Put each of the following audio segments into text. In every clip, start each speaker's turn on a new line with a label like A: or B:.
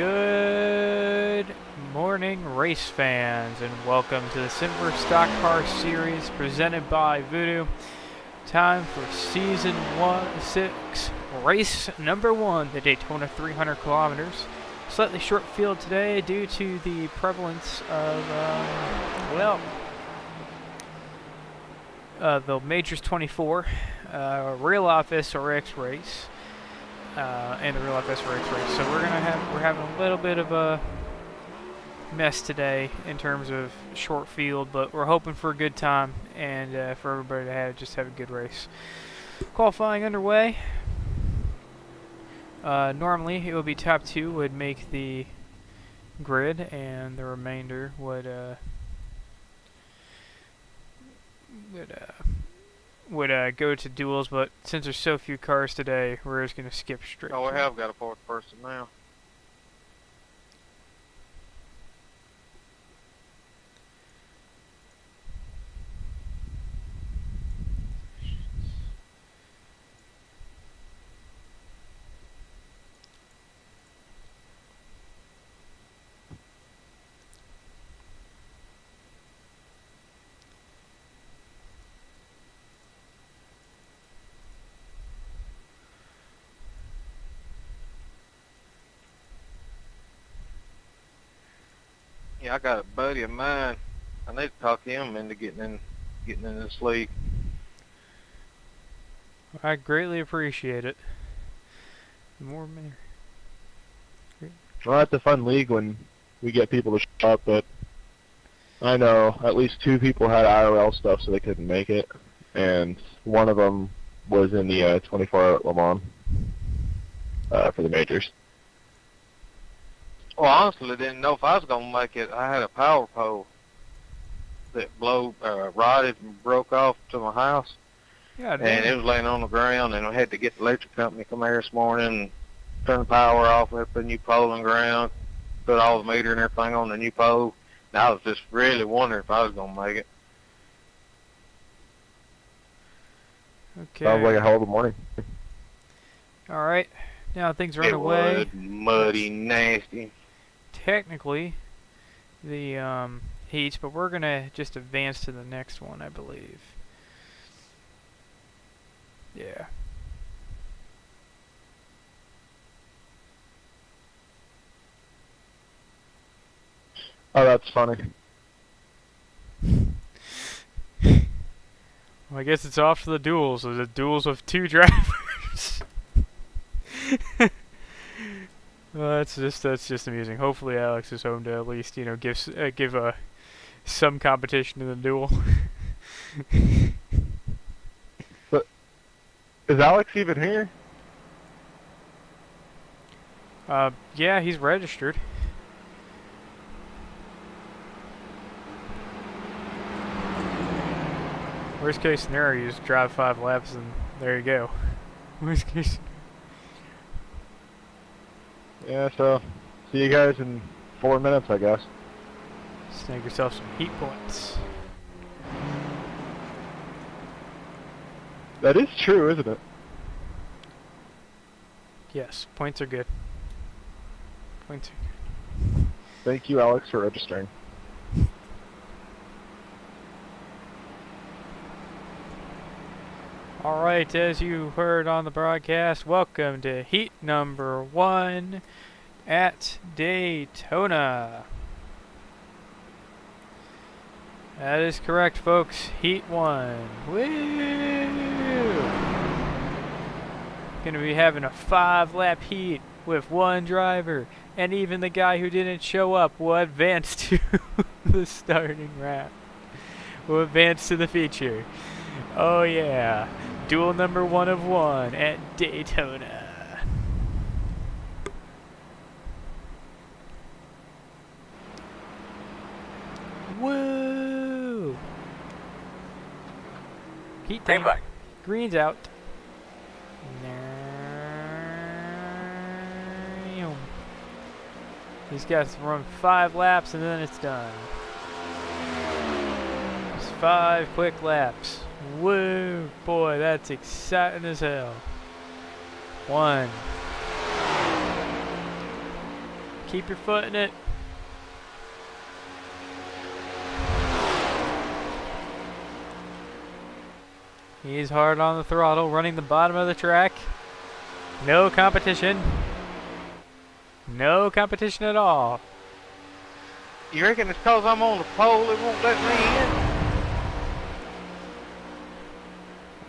A: Good morning, race fans, and welcome to the Simverse Stock Car Series presented by Voodoo. Time for Season 6, Race Number 1, the Daytona 300 kilometers. Slightly short field today due to the prevalence of, the Majors 24, Real Life SRX race. And the Real Life SRX race. So we're having a little bit of a mess today in terms of short field, but we're hoping for a good time and for everybody to have a good race. Qualifying underway. Normally it would be top 2 would make the grid, and the remainder would go to duels, but since there's so few cars today, we're just going to skip straight.
B: Oh, we have got a fourth person now. Yeah, I got a buddy of mine. I need to talk him into getting in this league.
A: I greatly appreciate it. The more merry.
C: Well, that's a fun league when we get people to show up, but I know at least 2 people had IRL stuff, so they couldn't make it, and one of them was in the 24-hour at Le Mans for the majors.
B: Well, honestly, I didn't know if I was going to make it. I had a power pole that rotted and broke off to my house.
A: Yeah,
B: and it was laying on the ground, and I had to get the electric company to come here this morning and turn the power off. We had to put a new pole in the ground, put all the meter and everything on the new pole. And I was just really wondering if I was going to make it.
A: Okay.
C: Sounds like a hell of a morning.
A: All right. Now things are
B: It
A: underway.
B: was muddy, nasty.
A: Technically, the heats, but we're gonna just advance to the next one, I believe. Yeah.
C: Oh, that's funny.
A: Well, I guess it's off to the duels. So the duels with 2 drivers. Well, that's just amusing. Hopefully, Alex is home to at least give some competition in the duel.
C: But is Alex even here?
A: Yeah, he's registered. Worst case scenario, you just drive 5 laps and there you go. Worst case.
C: Yeah, so see you guys in 4 minutes, I guess.
A: Snag yourself some heat points.
C: That is true, isn't it?
A: Yes, points are good. Points are good.
C: Thank you, Alex, for registering.
A: Alright, as you heard on the broadcast, welcome to heat number 1 at Daytona. That is correct, folks. Heat 1. Woo! Gonna be having a 5-lap heat with 1 driver, and even the guy who didn't show up will advance to the starting round. Will advance to the feature. Oh yeah. Duel number 1 of 1 at Daytona. Woo! Heat time. Green's out. He's got to run 5 laps and then it's done. Just 5 quick laps. Woo! Boy, that's exciting as hell. 1. Keep your foot in it. He's hard on the throttle, running the bottom of the track. No competition. No competition at all.
B: You reckon it's 'cause I'm on the pole it won't let me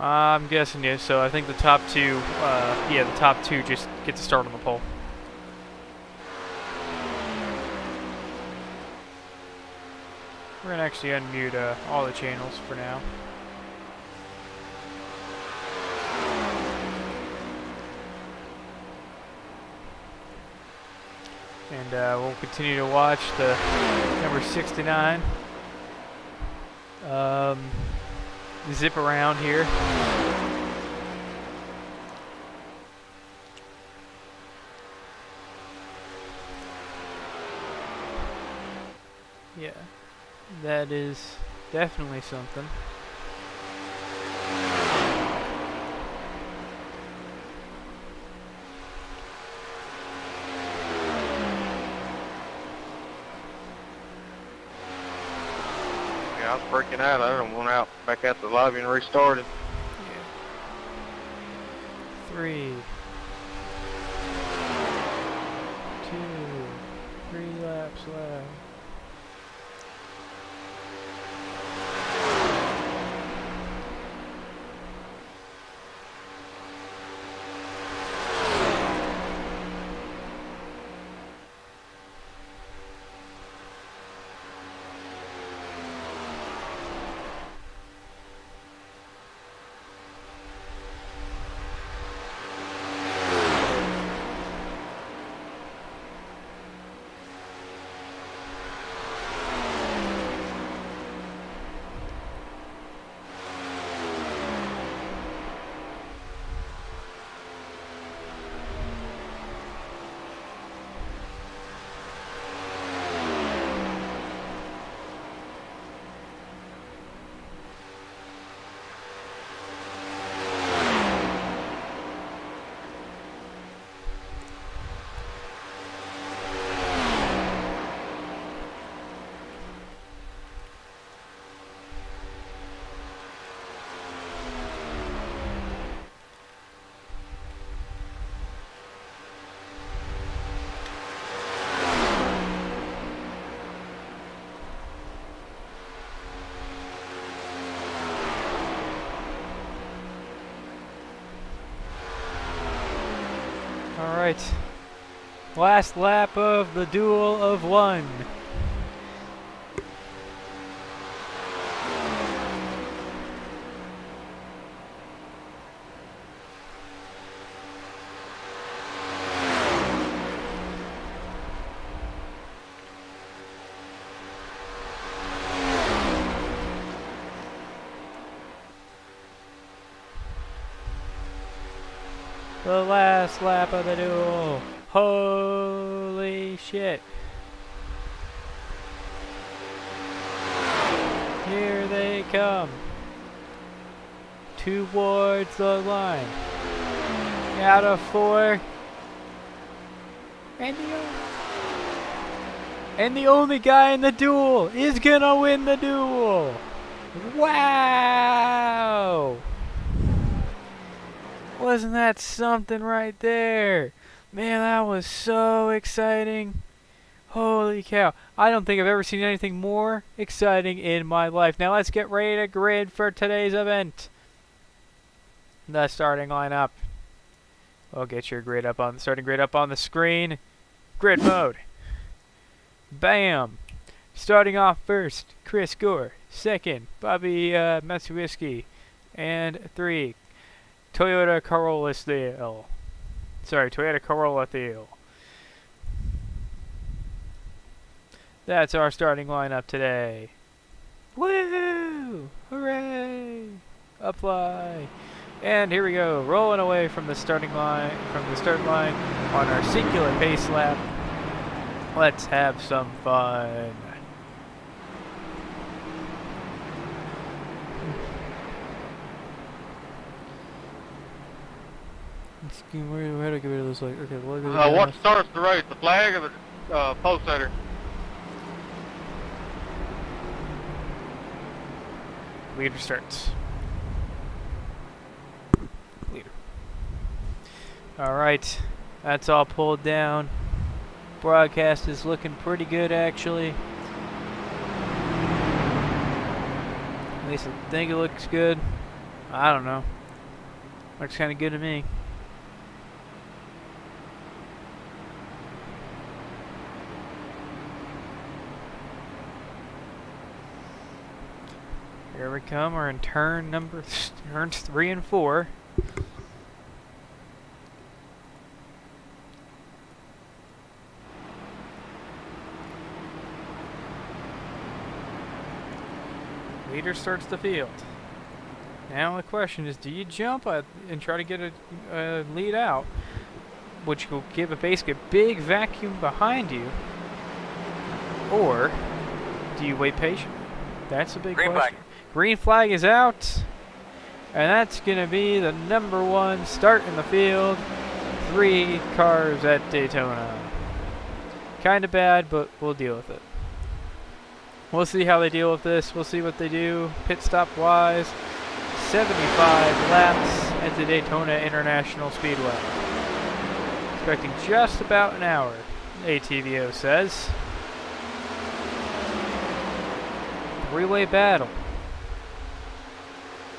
B: in?
A: I'm guessing yes. So I think the top two, yeah, the top two just get to start on the pole. We're gonna actually unmute all the channels for now. And we'll continue to watch the number 69 zip around here. Yeah, that is definitely something.
B: Yeah, I was freaking out. I done went out back out the lobby and restarted.
A: Yeah. 3, 2, 3 laps left. Alright. Last lap of the duel of one. The last lap of the duel. Holy shit. Here they come. Towards the line. Out of 4. And the only guy in the duel is gonna win the duel. Wow! Wasn't that something right there? Man, that was so exciting. Holy cow. I don't think I've ever seen anything more exciting in my life. Now let's get ready to grid for today's event. The starting lineup. We'll get your grid up on starting grid up on the screen. Grid mode. Bam. Starting off first, Chris Gore. Second, Bobby Matsuwiski. And 3, Toyota Corolla Steel. Sorry, Toyota Corolla Steel. That's our starting lineup today. Woo! Hooray! Apply. And here we go, rolling away from the starting line, on our singular pace lap. Let's have some fun. Where do I get rid of this? Like, okay,
B: What starts the race? The flag or the post setter.
A: Leader starts. Leader. Alright, that's all pulled down. Broadcast is looking pretty good, actually. At least I think it looks good. I don't know. Looks kind of good to me. Here we come. We're in turns 3 and 4. Leader starts the field. Now the question is, do you jump and try to get a lead out, which will give basically a big vacuum behind you, or do you wait patiently? That's a big question.
D: Flag.
A: Green flag is out, and that's going to be the number 1 start in the field. 3 cars at Daytona. Kind of bad, but we'll deal with it. We'll see how they deal with this. We'll see what they do pit stop wise. 75 laps at the Daytona International Speedway. Expecting just about an hour, ATVO says. 3-way battle.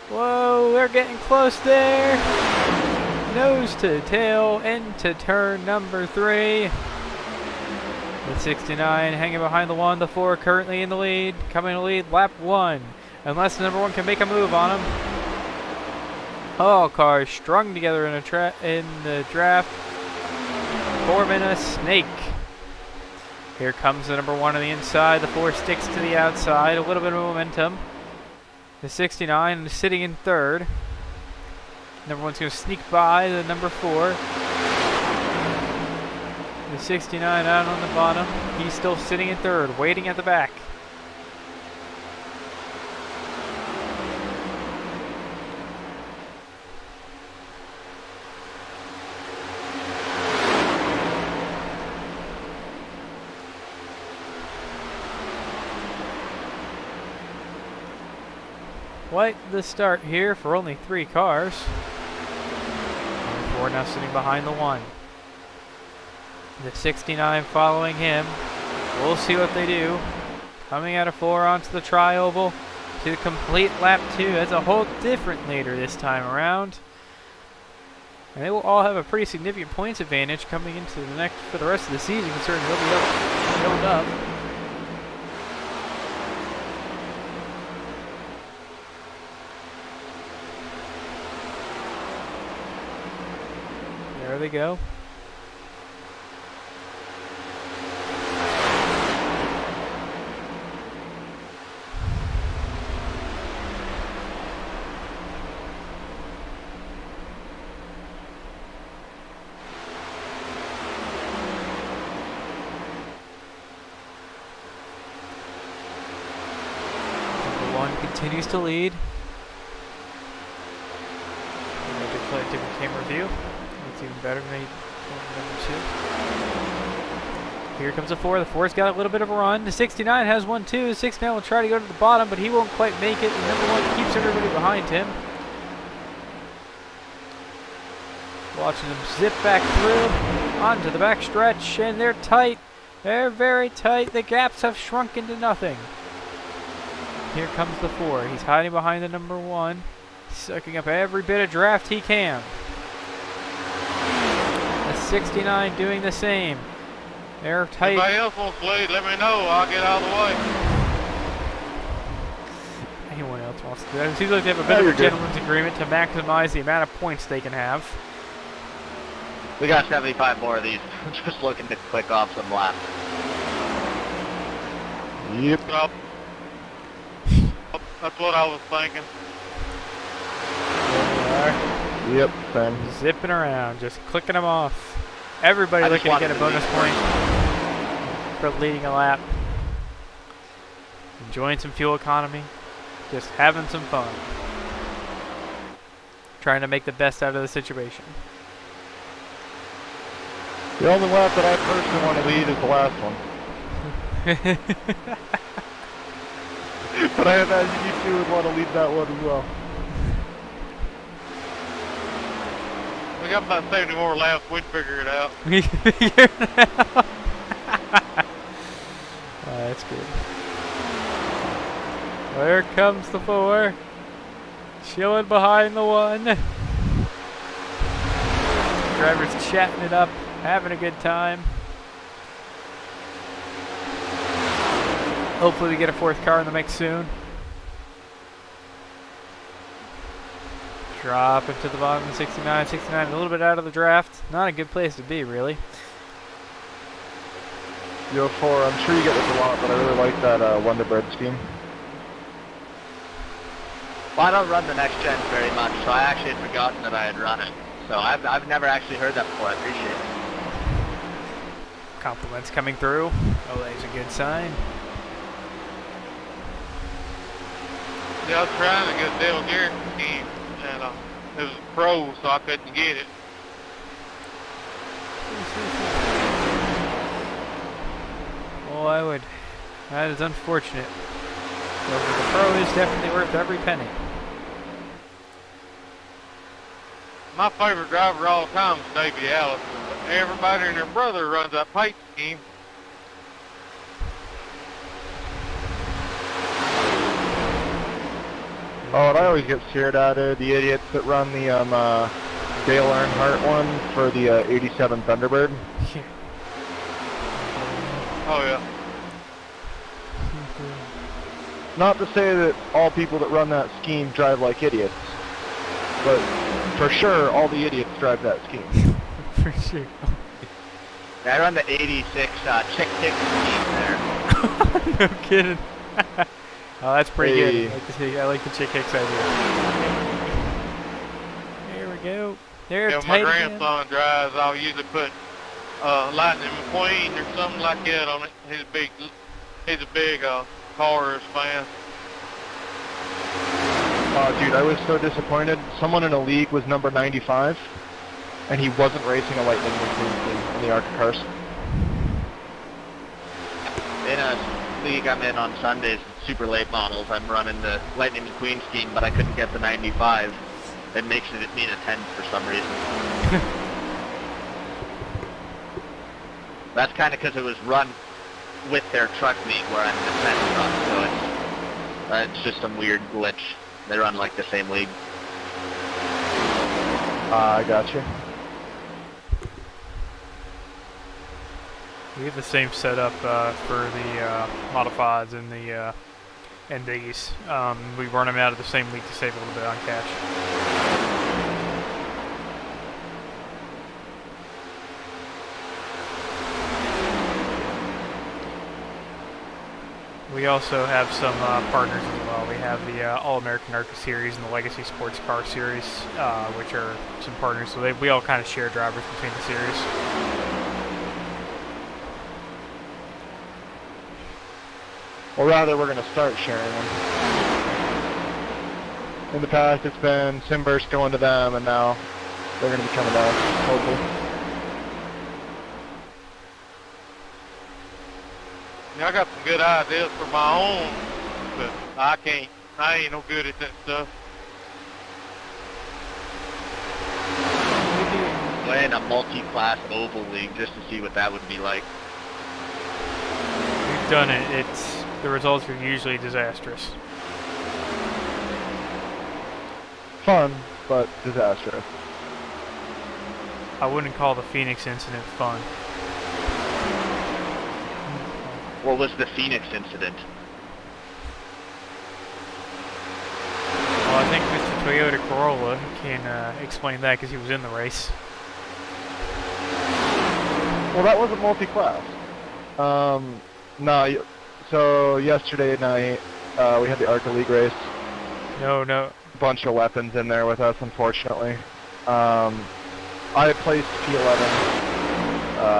A: Whoa, they're getting close there. Nose to tail into turn number 3. The 69 hanging behind the 1, the 4 currently in the lead. Coming to lead, lap 1. Unless the number 1 can make a move on him. All cars strung together in the draft. Forming a snake. Here comes the number 1 on the inside. The 4 sticks to the outside. A little bit of momentum. The 69 is sitting in 3rd. Number 1's going to sneak by the number 4. The 69 out on the bottom. He's still sitting in 3rd, waiting at the back. Quite the start here for only 3 cars. Number 4 now sitting behind the 1. The 69 following him. We'll see what they do. Coming out of 4 onto the tri-oval to complete lap 2. That's a whole different leader this time around. And they will all have a pretty significant points advantage coming into the next for the rest of the season, considering they'll be filled up. There they go. Continues to lead. I did play a different camera view. It's even better than number 2. Here comes the 4. The 4's got a little bit of a run. The 69 has one too. The 69 will try to go to the bottom, but he won't quite make it. The number 1 keeps everybody behind him. Watching them zip back through onto the back stretch, and they're tight. They're very tight. The gaps have shrunk into nothing. Here comes the 4. He's hiding behind the number 1. Sucking up every bit of draft he can. The 69 doing the same. They're tight.
B: Anybody else wants to lead, let me know. I'll get out of the way.
A: Anyone else wants to do that. It seems like they have a bit of a gentleman's agreement to maximize the amount of points they can have.
E: We got 75 more of these. Just looking to click off some laps.
C: Yep.
B: Well, that's what I was thinking.
A: There they are.
C: Yep, same.
A: Zipping around, just clicking them off. Everybody looking to get a bonus point for leading a lap. Enjoying some fuel economy. Just having some fun. Trying to make the best out of the situation.
C: The only lap that I personally want to lead is the last one. But I imagine you two would want to lead that one as well.
B: We got about 70 more laps. We'd figure it out.
A: We can figure it out. That's good. There comes the 4. Chilling behind the 1. Drivers chatting it up, having a good time. Hopefully we get a 4th car in the mix soon. Drop into the bottom of 69, 69, a little bit out of the draft. Not a good place to be, really.
C: Yo, 4, I'm sure you get this a lot, but I really like that Wonderbird scheme.
E: Well, I don't run the next gen very much, so I actually had forgotten that I had run it. So I've never actually heard that before. I appreciate it.
A: Compliments coming through. Oh, that's a good sign.
B: Yeah, I was trying to get a Dale Garrett scheme, and it was a pro, so I couldn't get it.
A: Oh, I would. That is unfortunate. But the pro is definitely worth every penny.
B: My favorite driver of all time is Davey Allison, but everybody and their brother runs that pipe scheme.
C: Oh, and I always get scared at the idiots that run the Dale Earnhardt one for the 87 Thunderbird.
A: Yeah.
B: Oh yeah.
C: Not to say that all people that run that scheme drive like idiots, but for sure all the idiots drive that scheme.
A: For sure.
E: Yeah, I run the 86 Chick Tick scheme there.
A: No kidding. Oh, that's pretty
C: Hey.
A: good. I like the Chick Hicks idea. There we go. There,
B: Yeah,
A: tight
B: my
A: again.
B: grandson drives. I'll usually put Lightning McQueen or something like that on it. He's a big Cars fan.
C: Oh, dude, I was so disappointed. Someone in a league was number 95, and he wasn't racing a Lightning McQueen team in the ARCA cars.
E: In a league I'm in on Sundays, super late models, I'm running the Lightning McQueen scheme, but I couldn't get the 95. It makes it mean a 10 for some reason. That's kind of because it was run with their truck meet where I'm in the 10 truck, so it's just some weird glitch. They run like the same league.
C: I gotcha.
A: We have the same setup for the modifieds and the NDs. We run them out of the same league to save a little bit on cash. We also have some partners as well. We have the All-American ARCA Series and the Legacy Sports Car Series, which are some partners. So we all kind of share drivers between the series.
C: Or rather, we're going to start sharing them. In the past, it's been Simverse going to them, and now they're going to be coming to us, hopefully.
B: Yeah, I got some good ideas for my own, but I ain't no good at that stuff.
E: Playing a multi-class oval league just to see what that would be like.
A: We've done it. The results are usually disastrous.
C: Fun, but disastrous.
A: I wouldn't call the Phoenix incident fun.
E: What was the Phoenix incident?
A: Well, I think Mr. Toyota Corolla can explain that because he was in the race.
C: Well, that wasn't multi-class. No, so yesterday night, we had the ARCA League race.
A: No.
C: Bunch of weapons in there with us, unfortunately. I placed P11,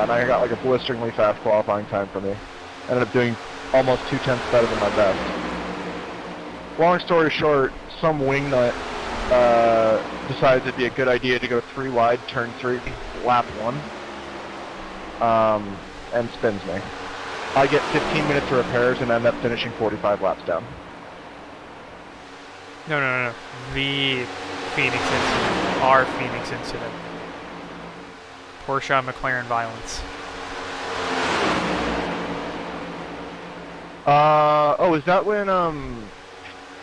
C: and I got like a blisteringly fast qualifying time for me. Ended up doing almost 2/10 better than my best. Long story short, some wingnut decides it'd be a good idea to go 3 wide, turn 3, lap 1. and spins me. I get 15 minutes of repairs and end up finishing 45 laps down.
A: No, no, no, no. The Phoenix incident. Our Phoenix incident. Porsche and McLaren violence.
C: Oh, is that when,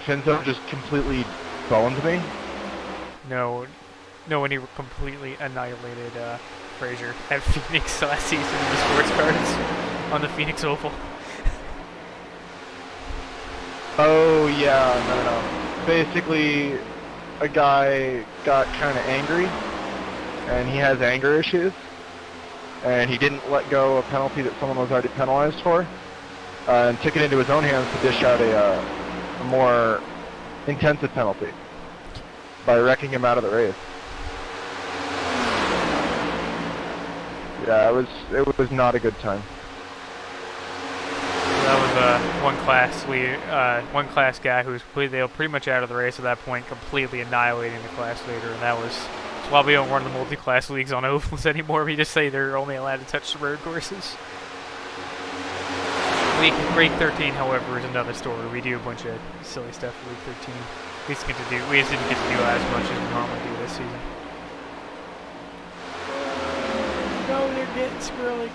C: Finzo just completely boned me?
A: No, no, when he completely annihilated Frazier at Phoenix last season in the sports cars on the Phoenix Oval.
C: Oh, yeah, no. Basically, a guy got kind of angry, and he has anger issues, and he didn't let go a penalty that someone was already penalized for, and took it into his own hands to dish out a more intensive penalty by wrecking him out of the race. Yeah, it was not a good time.
A: That was one class guy who was pretty much out of the race at that point, completely annihilating the class leader, and that's why we don't run the multi-class leagues on ovals anymore. We just say they're only allowed to touch the road courses. Week 13, however, is another story. We do a bunch of silly stuff for week 13. We just didn't get to do as much as we normally do this season. No, they're getting squirrely.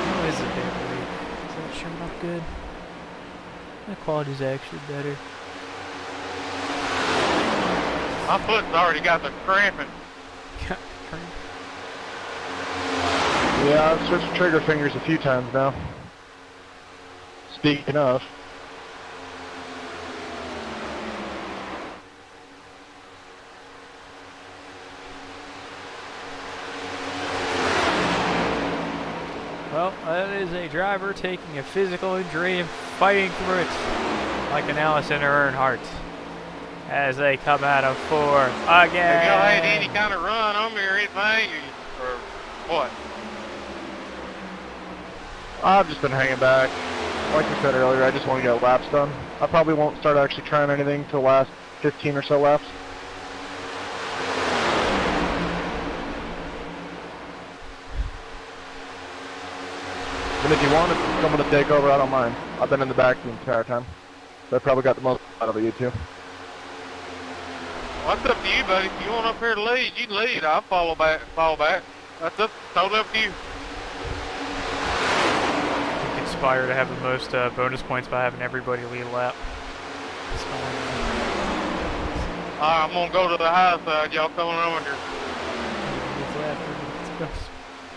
A: How is it there, Blake? Is that showing up good? My quality's actually better.
B: My foot's already got the cramping.
C: Yeah, I've switched trigger fingers a few times now. Speaking of.
A: Well, that is a driver taking a physical injury and fighting through it like an Allison Earnhardt as they come out of 4 again.
B: Have y'all had any kind of run on me or anything, or what?
C: I've just been hanging back. Like I said earlier, I just want to get laps done. I probably won't start actually trying anything till the last 15 or so laps. And if you want someone to take over, I don't mind. I've been in the back the entire time. So I probably got the most out of it, you two.
B: Well, that's up to you, buddy. If you want up here to lead, you lead. I'll follow back. That's totally up to you.
A: Inspire to have the most bonus points by having everybody lead a lap.
B: Alright, I'm gonna go to the high side. Y'all coming over here.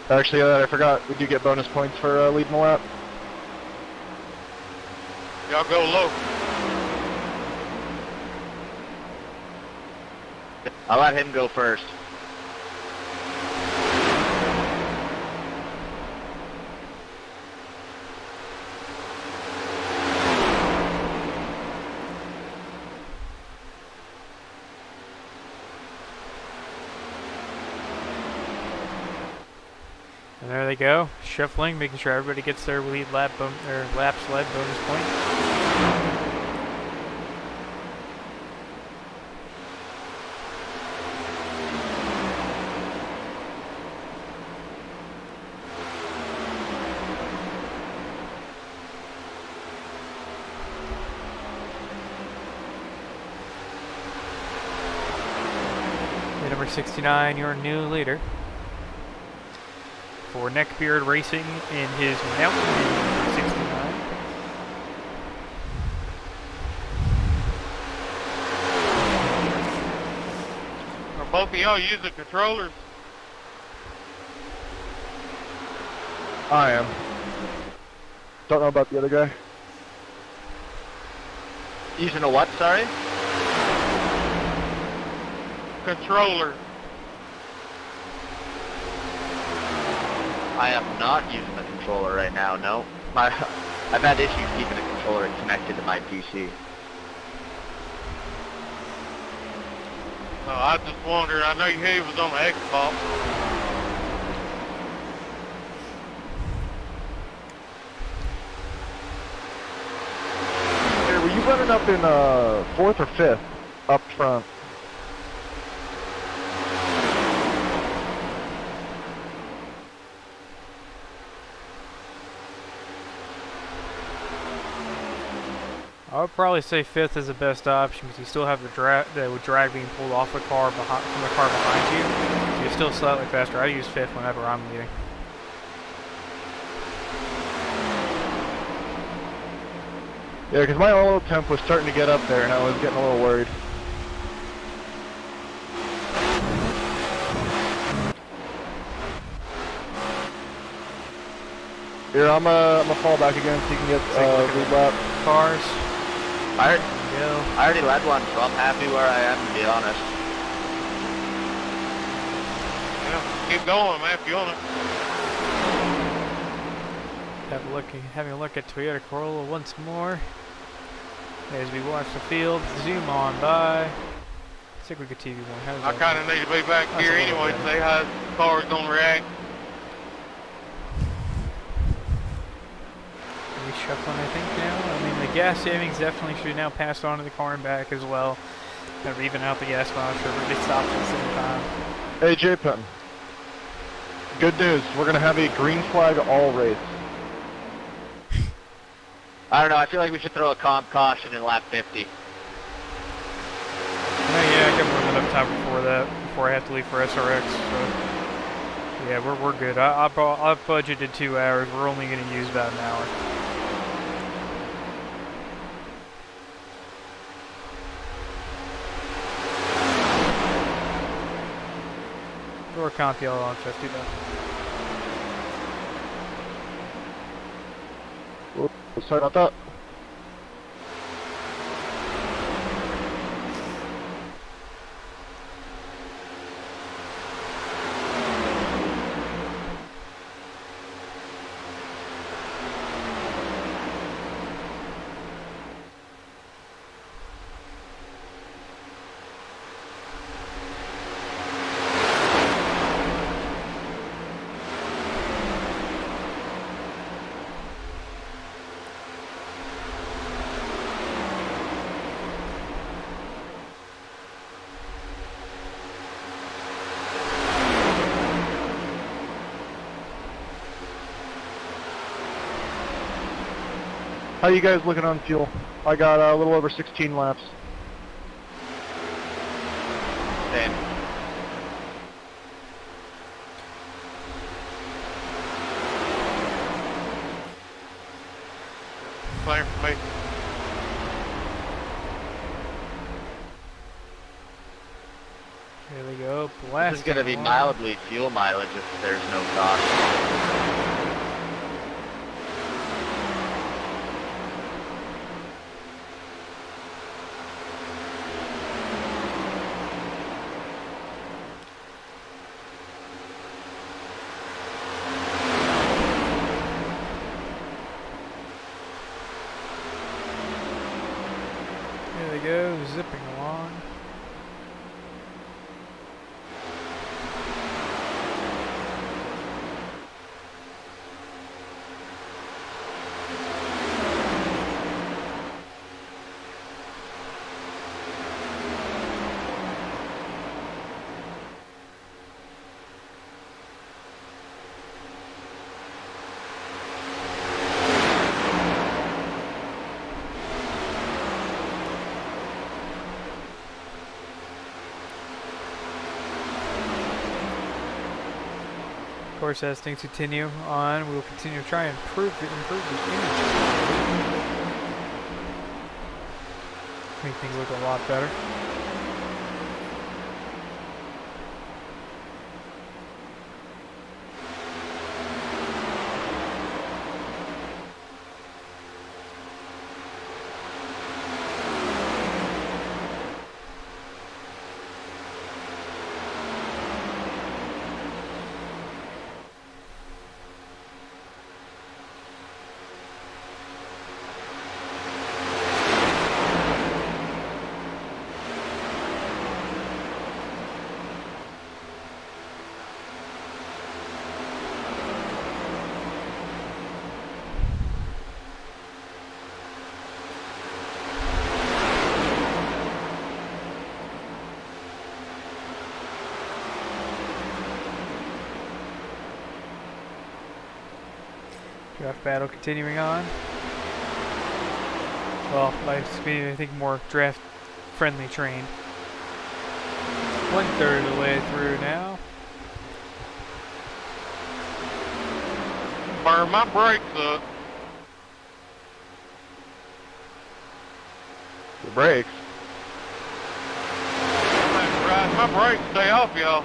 C: Actually, I forgot. We do get bonus points for leading the lap.
B: Y'all go low.
E: I'll let him go first.
A: And there they go, shuffling, making sure everybody gets their lead lap, their laps led bonus point. Number 69, your new leader for Neckbeard Racing in his Mountain 69.
B: Are both of y'all using controllers?
C: I am. Don't know about the other guy.
E: Using a what, sorry?
B: Controller.
E: I am not using the controller right now, no. I've had issues keeping the controller connected to my PC.
B: Oh, I just wondered. I know he was on the Xbox.
C: Hey, were you running up in 4th or 5th up front?
A: I would probably say fifth is the best option because you still have the drag being pulled off the car from the car behind you. So you're still slightly faster. I use fifth whenever I'm leading.
C: Yeah, because my oil temp was starting to get up there, and I was getting a little worried. Here, I'm gonna fall back again so you can get lead lap.
A: Cars.
E: I
A: Go.
E: already led one, so I'm happy where I am, to be honest.
B: Yeah, keep going, man, if you want it.
A: Having a look at Toyota Corolla once more. As we watch the field zoom on by. Cyclical TV one. How's
B: I
A: that?
B: kind of need to be back
A: That's
B: here
A: a little
B: anyway to see how the car's gonna react.
A: Are we shuffling, I think, now? I mean, the gas savings definitely should now pass on to the car and back as well. Kind of even out the gas mileage so everybody stops at the same time.
C: Hey, J-Pen. Good news. We're gonna have a green flag all race.
E: I don't know, I feel like we should throw a comp caution in lap 50.
A: Yeah, I got more than enough time before I have to leave for SRX. So yeah, we're good. I budgeted 2 hours. We're only going to use about an hour. Or comp yellow on 50 though.
C: Sorry about that. How you guys looking on fuel? I got a little over 16 laps.
E: Same.
B: Same for me.
A: Here we go.
E: This is going to be
A: Blasting
E: mildly fuel mileage if there's no caution.
A: Here they go, zipping along. Of course, as things continue on, we will continue to try and improve the image. Make things look a lot better. Draft battle continuing on. Well, by speed, I think more draft friendly train. 1/3 of the way through now.
B: Burn my brakes up.
C: The brakes.
B: I'm riding my brakes. Stay off, y'all.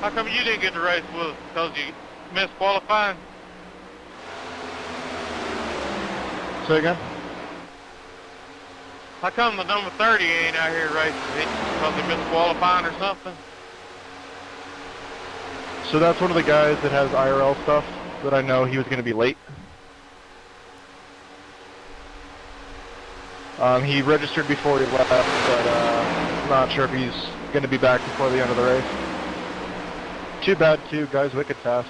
B: How come you didn't get to race with us? Because you missed qualifying?
C: Say again?
B: How come the number 30 ain't out here racing? Because he missed qualifying or something?
C: So that's one of the guys that has IRL stuff that I know he was going to be late. He registered before he left, but I'm not sure if he's going to be back before the end of the race. Too bad, too. Guy's wicked fast.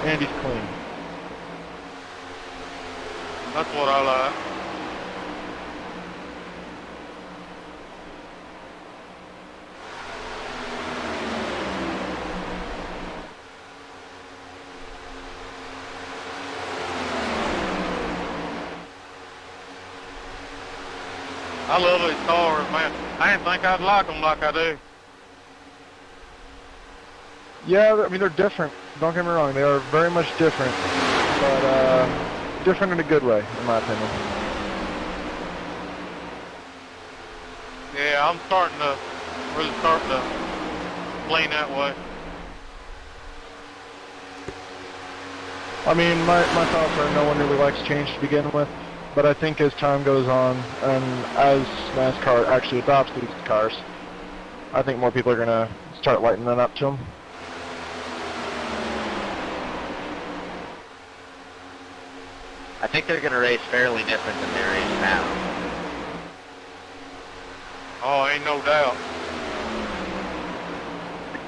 C: And he's clean.
B: That's what I like. I love these cars, man. I didn't think I'd like them like I do.
C: Yeah, I mean, they're different. Don't get me wrong. They are very much different. But, different in a good way, in my opinion.
B: Yeah, I'm really starting to lean that way.
C: I mean, my thoughts are no one really likes change to begin with. But I think as time goes on, and as NASCAR actually adopts these cars, I think more people are going to start lightening that up to them.
E: I think they're going to race fairly different than they race now.
B: Oh, ain't no doubt.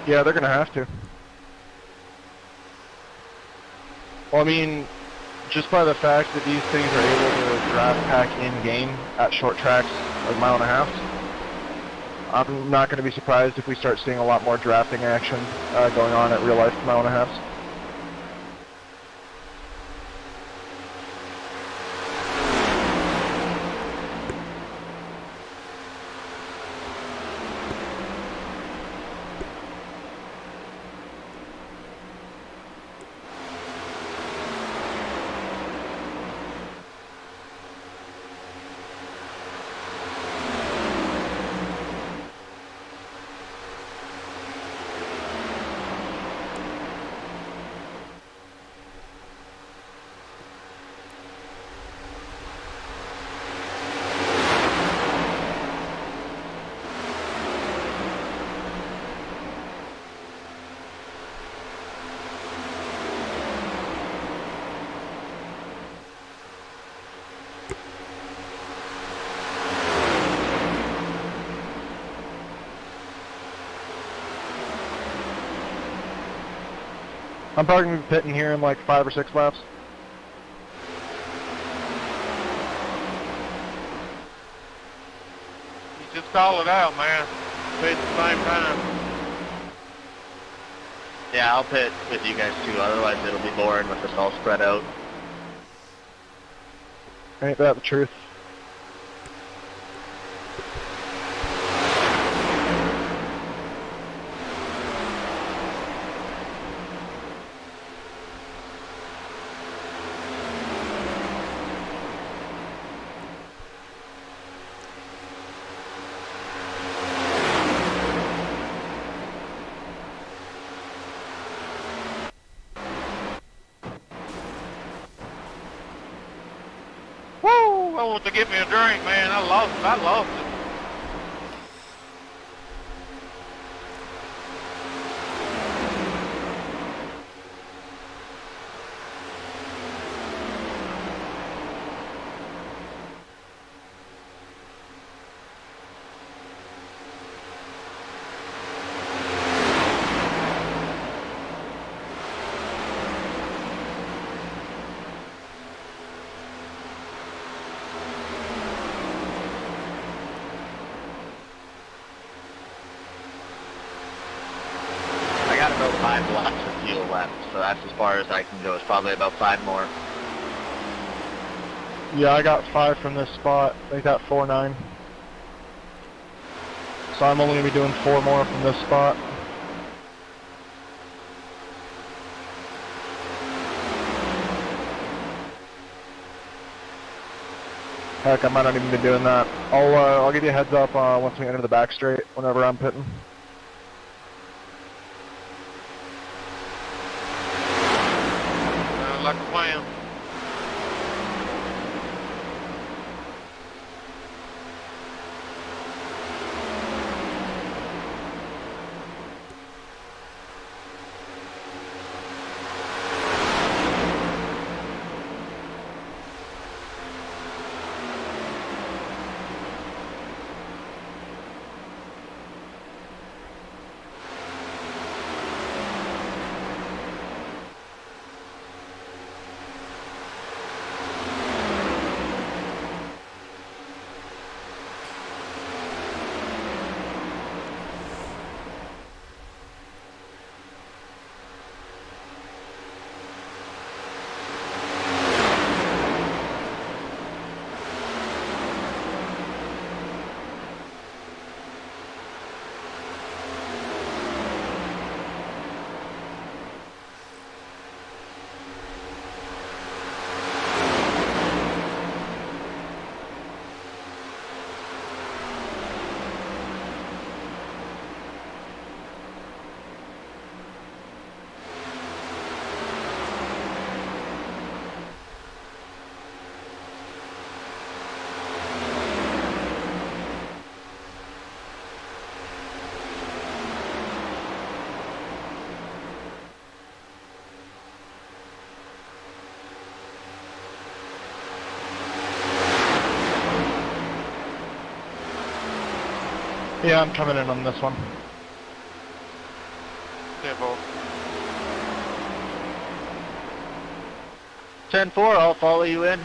C: Yeah, they're going to have to. Well, I mean, just by the fact that these things are able to draft pack in-game at short tracks, like mile and a half, I'm not going to be surprised if we start seeing a lot more drafting action going on at real-life mile and a halves. I'm probably going to be pitting here in like 5 or 6 laps.
B: You just call it out, man. Pit at the same time.
E: Yeah, I'll pit with you guys too, otherwise it'll be boring with us all spread out.
C: Ain't that the truth?
B: Woo! I want to get me a drink, man. I lost it.
E: I got about 5 blocks of fuel left, so that's as far as I can go. It's probably about 5 more.
C: Yeah, I got 5 from this spot. They got 4-9. So I'm only gonna be doing 4 more from this spot. Heck, I might not even be doing that. I'll give you a heads up once we enter the back straight, whenever I'm pitting.
B: Like a plan.
C: Yeah, I'm coming in on this one.
B: Yeah, boy.
E: 10-4, I'll follow you in.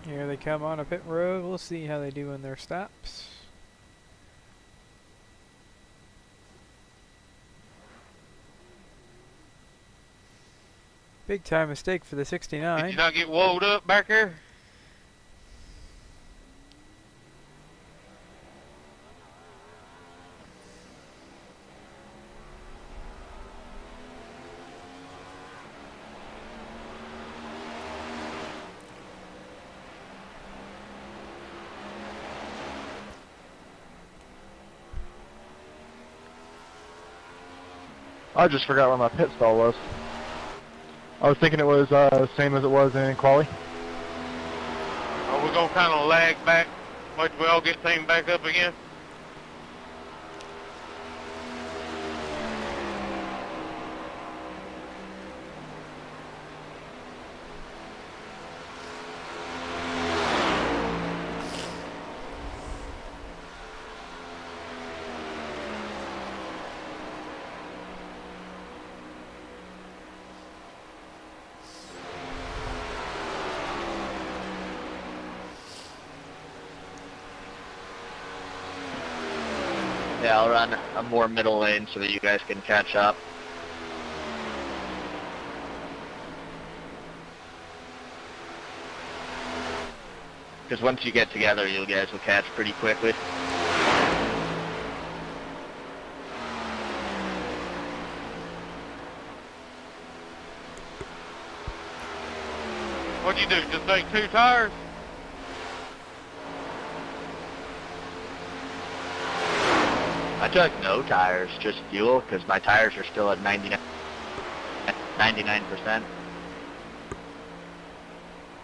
A: Here they come on a pit road. We'll see how they do in their stops. Big time mistake for the
B: Did
A: 69.
B: you not get woed up back there?
C: I just forgot where my pit stall was. I was thinking it was the same as it was in quali.
B: Are we gonna kind of lag back? Wait till we all get teamed back up again.
E: Yeah, I'll run a more middle lane so that you guys can catch up. Because once you get together, you guys will catch pretty quickly.
B: What'd you do? Just take 2 tires?
E: I took no tires, just fuel, because my tires are still at 99%.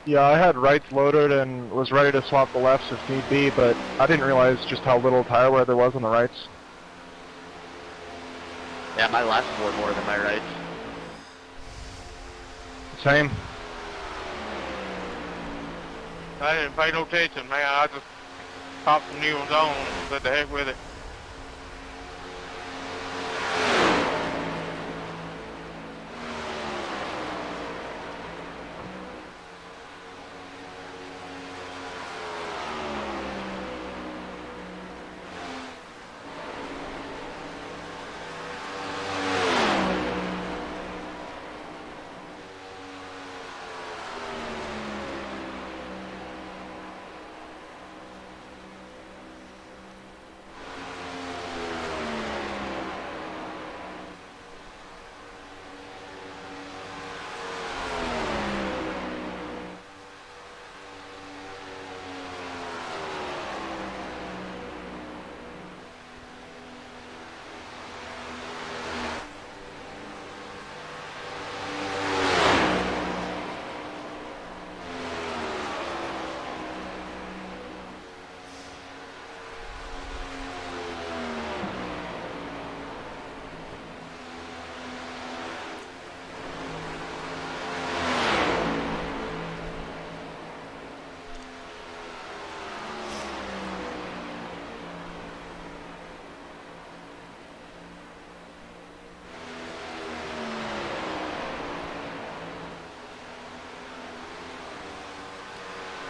C: Yeah, I had rights loaded and was ready to swap the lefts if need be, but I didn't realize just how little tire wear there was on the rights.
E: Yeah, my lefts wore more than my rights.
C: Same.
B: I didn't pay no attention, man. I just popped some new ones on and said the heck with it.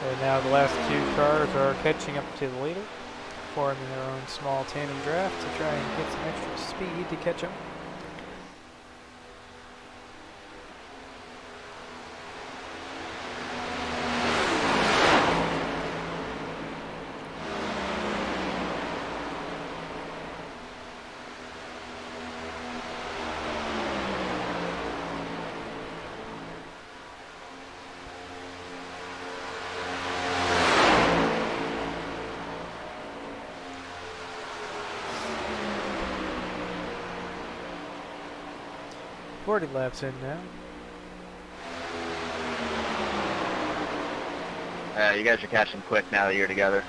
A: And now the last 2 cars are catching up to the leader, forming their own small tandem draft to try and get some extra speed to catch them. Forty laps in now.
E: You guys are catching quick now that you're together.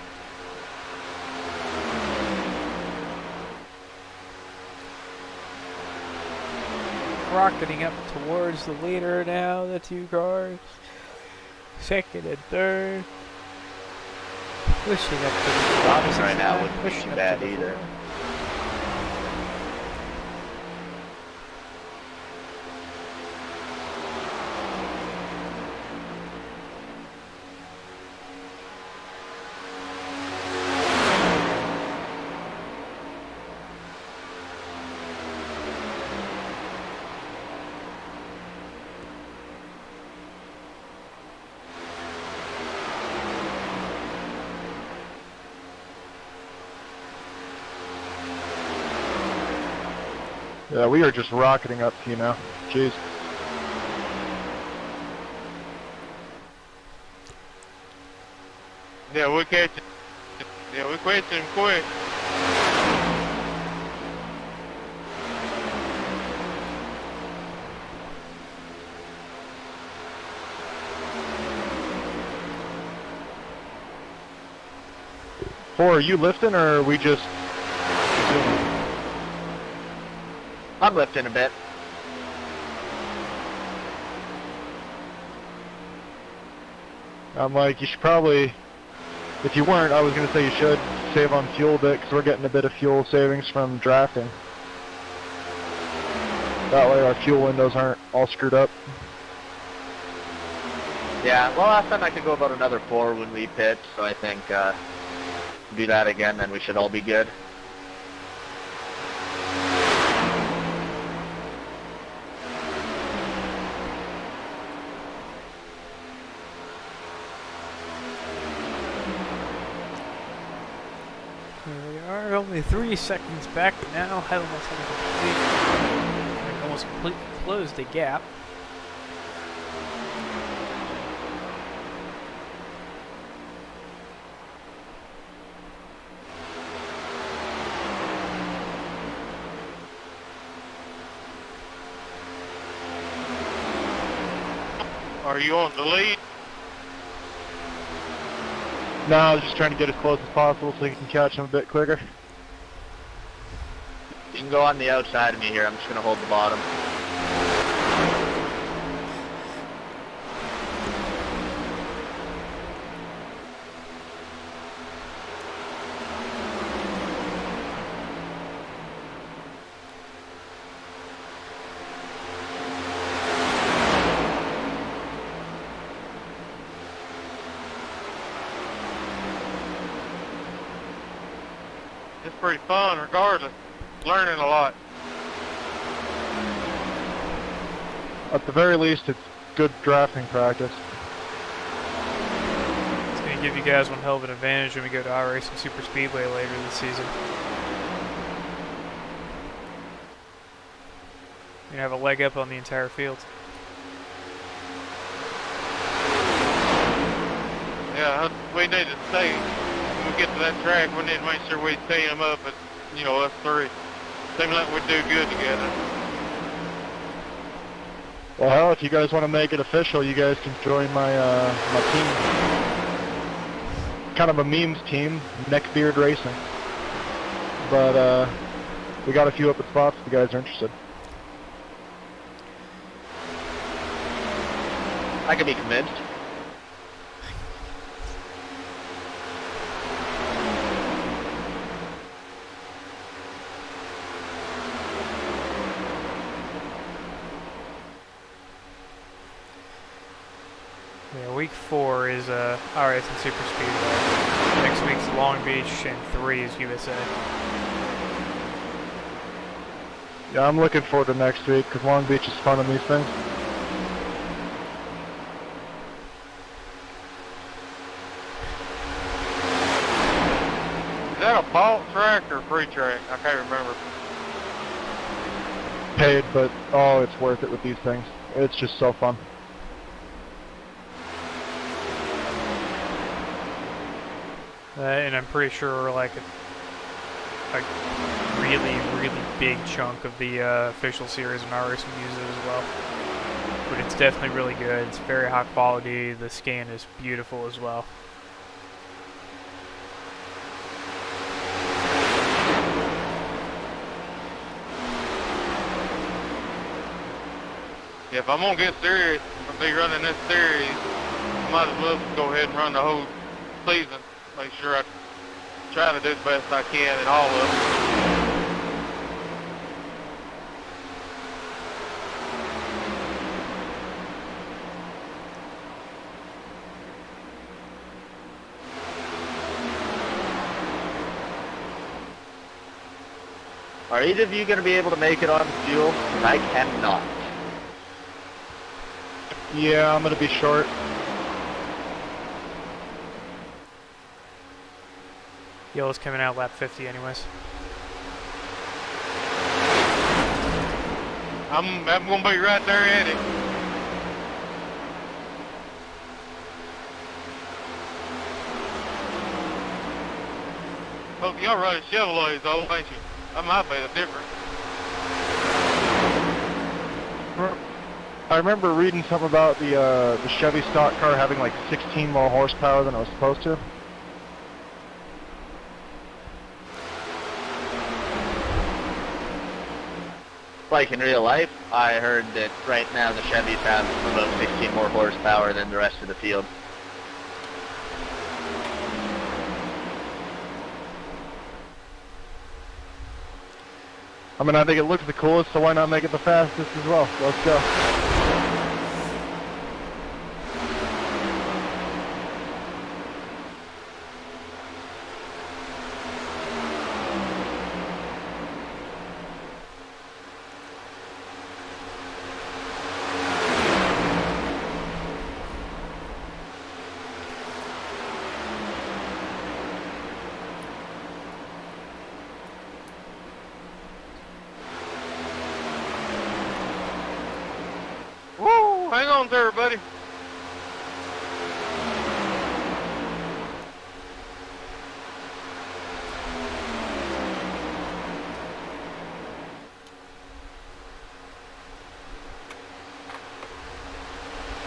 A: Rocketing up towards the leader now, the 2 cars. Second and third. Pushing up to the
E: Robbins right now
A: side,
E: wouldn't be
A: pushing
E: too
A: up
E: bad
A: to the
E: either.
A: floor.
C: Yeah, we are just rocketing up to you now. Jeez.
B: Yeah, we catch it. Yeah, we catch him quick.
C: Four, are you lifting or are we just zooming?
E: I'm lifting a bit.
C: I'm like, you should probably, if you weren't, I was going to say you should save on fuel a bit because we're getting a bit of fuel savings from drafting. That way our fuel windows aren't all screwed up.
E: Yeah, well, last time I could go about another 4 when we pit, so I think do that again, then we should all be good.
A: Here we are, only 3 seconds back now. Almost completely closed the gap.
B: Are you on the lead?
C: No, I was just trying to get as close as possible so you can catch them a bit quicker.
E: You can go on the outside of me here. I'm just going to hold the bottom.
B: It's pretty fun regardless. Learning a lot.
C: At the very least, it's good drafting practice.
A: It's going to give you guys one hell of an advantage when we go to iRacing Super Speedway later this season. You're going to have a leg up on the entire field.
B: Yeah, we need to stay. When we get to that track, we need to make sure we tee them up, at, you know, us three. Seems like we do good together.
C: Well, hell, if you guys want to make it official, you guys can join my my team. Kind of a memes team, Neckbeard Racing. But we got a few open spots if you guys are interested.
E: I can be convinced.
A: Yeah, week 4 is iRacing Super Speedway. Next week's Long Beach, and 3 is USA.
C: Yeah, I'm looking forward to next week because Long Beach is fun on these things.
B: Is that a bought track or free track? I can't remember.
C: Paid, but oh, it's worth it with these things. It's just so fun.
A: And I'm pretty sure like a really, really big chunk of the official series in iRacing uses it as well. But it's definitely really good. It's very high quality. The scan is beautiful as well.
B: Yeah, if I'm gonna get serious, I'm gonna be running this series, I might as well go ahead and run the whole season. Make sure I try to do the best I can in all of them.
E: Are either of you going to be able to make it on fuel? 'Cause I cannot.
C: Yeah, I'm gonna be short.
A: Yellow's coming out lap 50 anyways.
B: I'm gonna be right there at it. Hope y'all running Chevrolets though, ain't you? That might be the difference.
C: I remember reading something about the Chevy stock car having like 16 more horsepower than it was supposed to.
E: like in real life, I heard that right now the Chevys have about 16 more horsepower than the rest of the field.
C: I mean, I think it looks the coolest, so why not make it the fastest as well? Let's go.
B: Woo! Hang on there, buddy.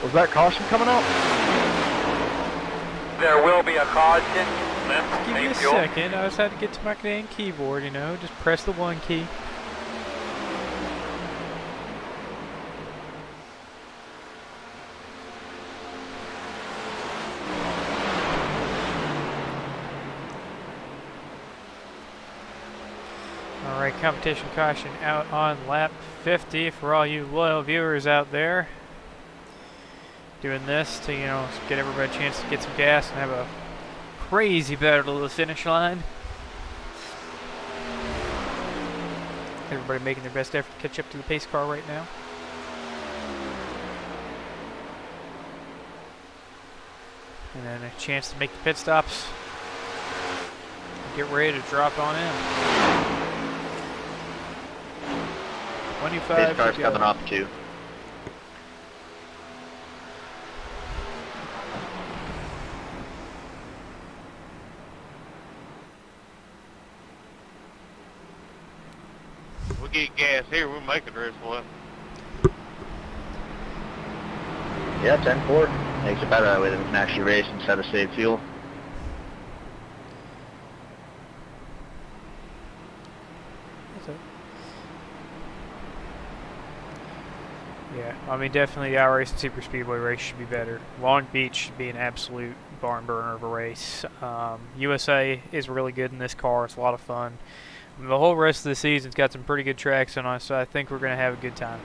C: Was that caution coming out?
D: There will be a caution.
A: Give me a second. I just had to get to my dang keyboard, you know. Just press the 1 key. Alright, competition caution out on lap 50 for all you loyal viewers out there. Doing this to, you know, get everybody a chance to get some gas and have a crazy battle to the finish line. Everybody making their best effort to catch up to the pace car right now. And then a chance to make the pit stops. Get ready to drop on in. 25
E: Pace car's
A: to go.
E: coming off too.
B: We get gas here, we'll make it the rest of the way.
E: Yeah, 10-4. Makes it better that way than we can actually race instead of save fuel.
A: Yeah, I mean, definitely the iRacing Super Speedway race should be better. Long Beach should be an absolute barn burner of a race. USA is really good in this car. It's a lot of fun. I mean, the whole rest of the season's got some pretty good tracks on us, so I think we're going to have a good time.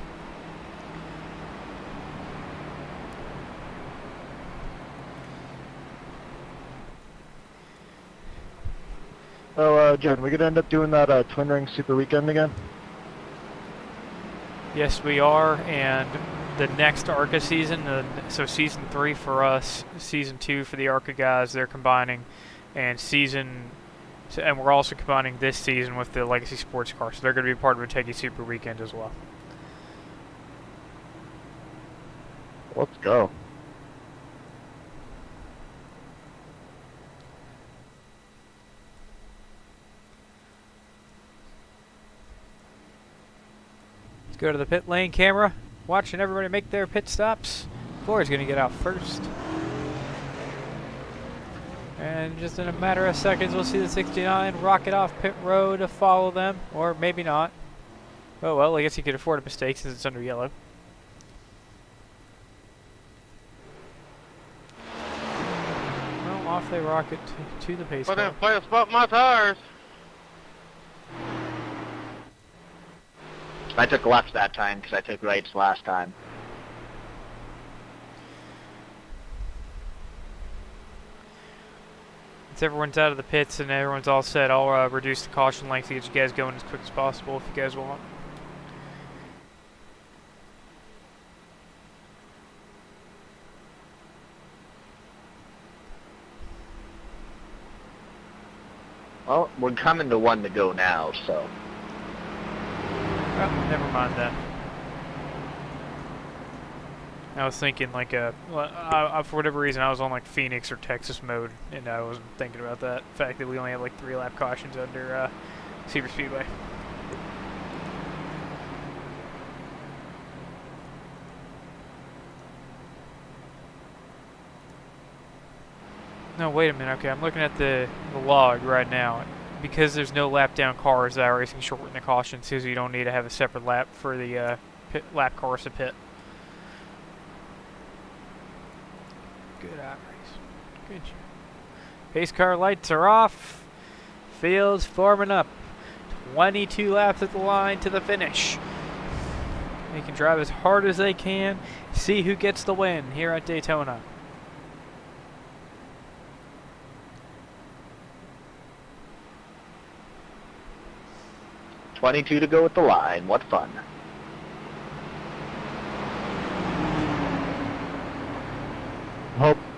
C: Oh, Jen, we could end up doing that Twin Ring Super Weekend again?
A: Yes, we are, and the next ARCA season, so Season 3 for us, Season 2 for the ARCA guys, they're combining, and we're also combining this season with the Legacy Sports Car, so they're going to be part of a Teggy Super Weekend as well.
C: Let's go.
A: Let's go to the pit lane camera, watching everybody make their pit stops. Floyd's going to get out first. And just in a matter of seconds, we'll see the 69 rocket off pit road to follow them, or maybe not. Oh well, I guess he could afford a mistake since it's under yellow. Well, off they rocket to the pace
B: But
A: car.
B: then play a spot my tires.
E: I took left that time because I took rights last time.
A: Once everyone's out of the pits and everyone's all set, I'll reduce the caution length to get you guys going as quick as possible if you guys want.
E: Well, we're coming to one to go now, so.
A: Oh, never mind that. I was thinking like for whatever reason I was on like Phoenix or Texas mode, and I wasn't thinking about that. The fact that we only have like 3 lap cautions under Super Speedway. No, wait a minute. Okay, I'm looking at the log right now. because there's no lap down cars, racing shorten the caution, so you don't need to have a separate lap for the lap cars to pit. Good eye race. Good job. Pace car lights are off. Field's forming up. 22 laps at the line to the finish. They can drive as hard as they can. See who gets the win here at Daytona.
E: $22 to go at the line. What fun.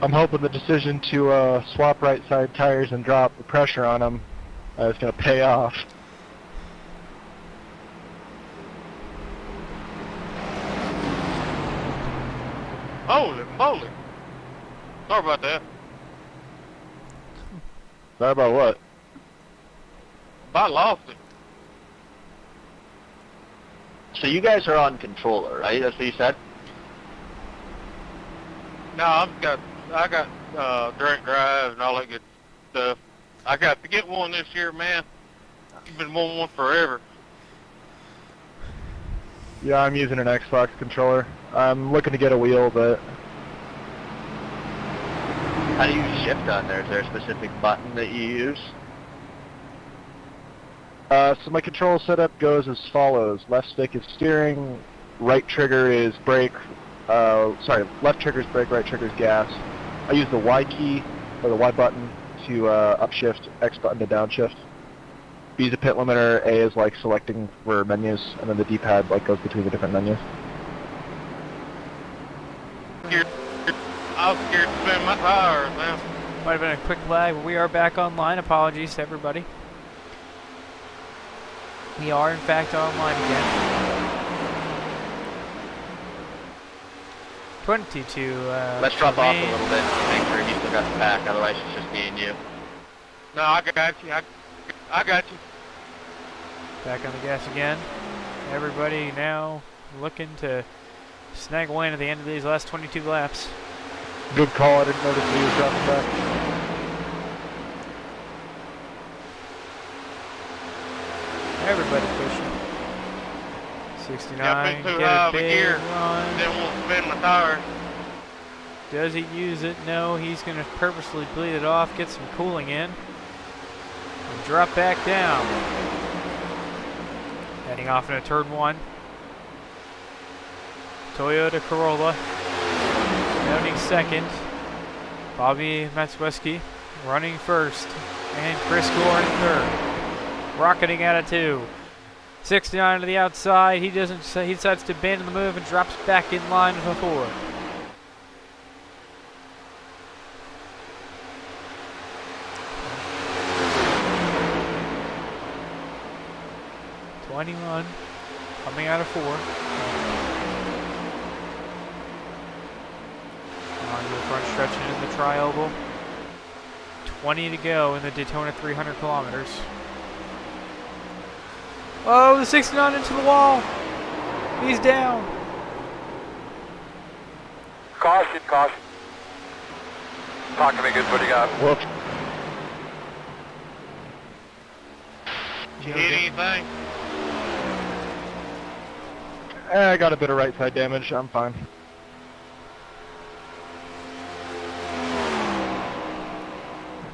C: I'm hoping the decision to swap right side tires and drop the pressure on them is going to pay off.
B: Holy moly! Sorry about that.
C: Sorry about what?
B: I lost it.
E: So you guys are on controller, right? That's what you said?
B: No, I got drink drive and all that good stuff. I got to get one this year, man. I've been wanting one forever.
C: Yeah, I'm using an Xbox controller. I'm looking to get a wheel, but
E: How do you shift on there? Is there a specific button that you use?
C: so my control setup goes as follows. Left stick is steering, right trigger is brake, left trigger is brake, right trigger is gas. I use the Y key, or the Y button, to upshift, X button to downshift. B is a pit limiter, A is like selecting for menus, and then the D-pad like goes between the different menus.
B: I was scared to spin my tires, man.
A: Might have been a quick lag, but we are back online. Apologies to everybody. We are, in fact, online again. 22.
E: Let's drop off a little bit to make sure you still got the pack, otherwise it's just me and you.
B: No, I got you. I got you.
A: Back on the gas again. Everybody now looking to snag a win at the end of these last 22 laps.
C: Good call, I didn't notice that he was dropping back.
A: Everybody pushing. 69.
B: Got me too
A: Get
B: high
A: a
B: of a
A: big
B: gear.
A: run.
B: Didn't want to spin my tires.
A: Does he use it? No, he's going to purposely bleed it off, get some cooling in, and drop back down. Heading off into turn 1. Toyota Corolla. Mounting second. Bobby Matsweski running first. And Chris Gore in third. Rocketing out of 2. 69 to the outside. He decides to abandon the move and drops back in line with a 4. '21 coming out of 4. On the front stretch into the tri-oval. 20 to go in the Daytona 300 kilometers. Oh, the 69 into the wall. He's down.
D: Caution, caution. Talk to me, good. What do you got?
C: Whoops.
B: Did you hit anything?
C: I got a bit of right side damage, I'm fine.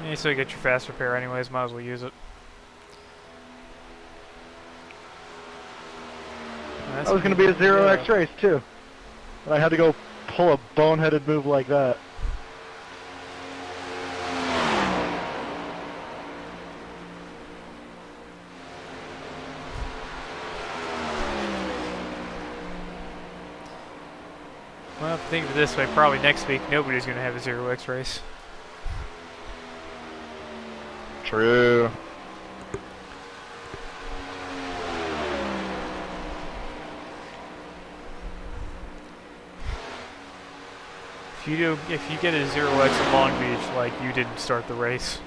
A: Yeah, so you get your fast repair anyways, might as well use it.
C: That was going to be a 0x race, too. And I had to go pull a boneheaded move like that.
A: Well, think of it this way, probably next week nobody's going to have a 0x race.
C: True.
A: If you get a 0x at Long Beach, like, you didn't start the race.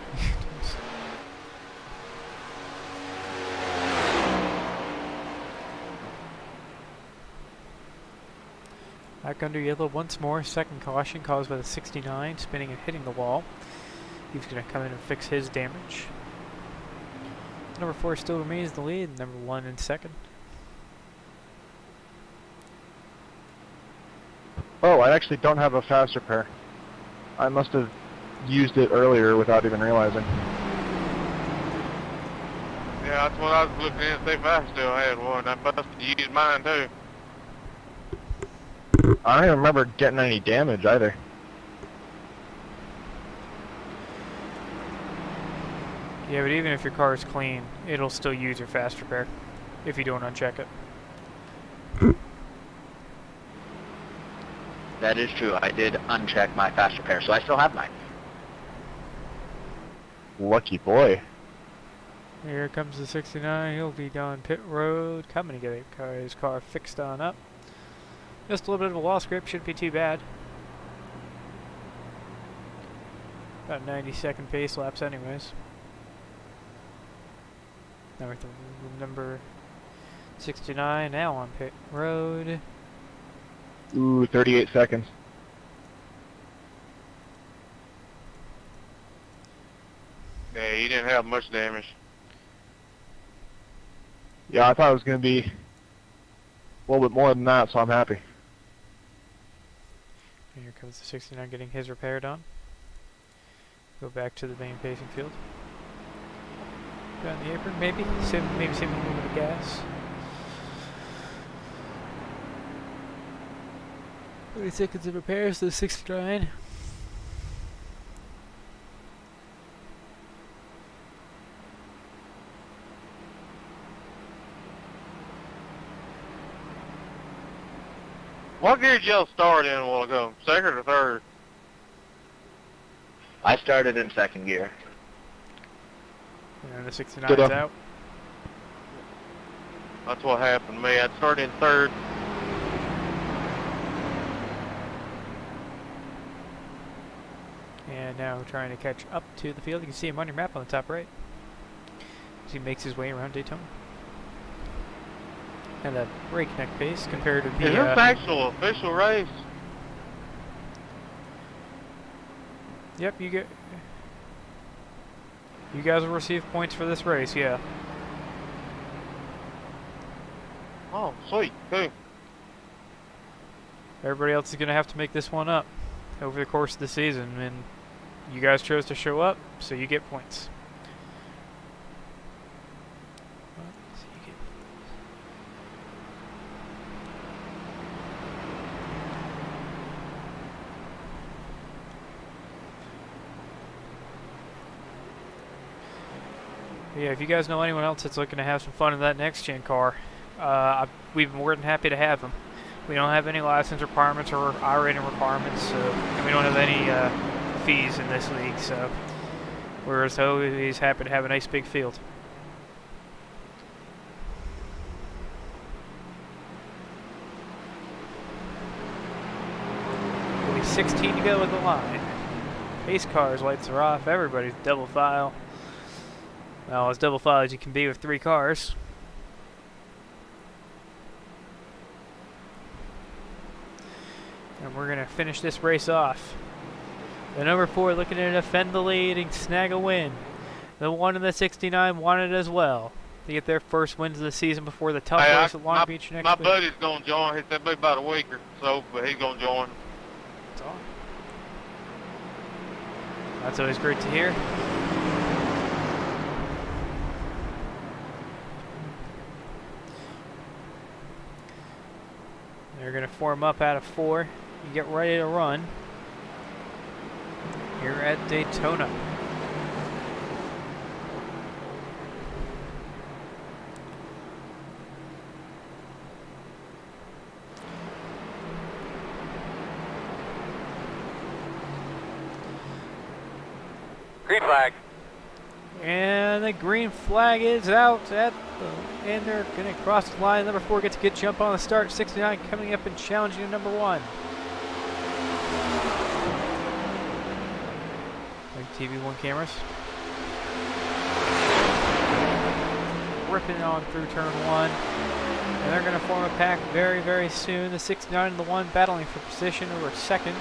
A: Back under yellow once more, second caution caused by the 69, spinning and hitting the wall. He's going to come in and fix his damage. Number 4 still remains the lead. Number 1 in second.
C: Oh, I actually don't have a fast repair. I must have used it earlier without even realizing.
B: Yeah, that's what I was looking at. See if I still had one. I must have used mine too.
C: I don't even remember getting any damage either.
A: Yeah, but even if your car is clean, it'll still use your fast repair if you don't uncheck it.
E: That is true. I did uncheck my fast repair, so I still have mine.
C: Lucky boy.
A: Here comes the 69. He'll be down pit road, coming to get his car fixed on up. Just a little bit of a wall scrape, shouldn't be too bad. About 90-second pace laps anyways. Number 69 now on pit road.
C: Ooh, 38 seconds.
B: Yeah, he didn't have much damage.
C: Yeah, I thought it was going to be a little bit more than that, so I'm happy.
A: And here comes the 69 getting his repair done. Go back to the main pacing field. Down the apron, maybe save a little bit of gas. 30 seconds of repairs to the 69.
B: What gear did y'all start in a while ago? Second or third?
E: I started in second gear.
A: And the 69's
C: Good
A: out.
B: That's what happened to me. I started in third.
A: And now trying to catch up to the field. You can see him on your map on the top right as he makes his way around Daytona. And a breakneck pace compared to the
B: Is this actual official race?
A: Yep, you guys will receive points for this race, yeah.
B: Oh, sweet. Cool.
A: Everybody else is going to have to make this one up over the course of the season, and you guys chose to show up, so you get points. Yeah, if you guys know anyone else that's looking to have some fun in that next-gen car, we'd be more than happy to have them. We don't have any license requirements or I-rating requirements, and we don't have any fees in this league, so we're as always happy to have a nice big field. Only 16 to go with the line. Pace cars, lights are off, everybody's double file. Well, as double file as you can be with 3 cars. And we're going to finish this race off. The number 4 looking to defend the lead and snag a win. The 1 in the 69 wanted it as well. To get their first wins of the season before the tough race at Long Beach next
B: my
A: week.
B: buddy's going to join. He said maybe about a week or so, but he's going to join.
A: That's always great to hear. They're going to form up out of 4. You get ready to run here at Daytona.
D: Green flag.
A: And the green flag is out and they're going to cross the line. Number 4 gets a good jump on the start. 69 coming up and challenging number 1. Like TV1 cameras. Ripping on through turn 1. And they're going to form a pack very, very soon. The 69 and the 1 battling for position over second.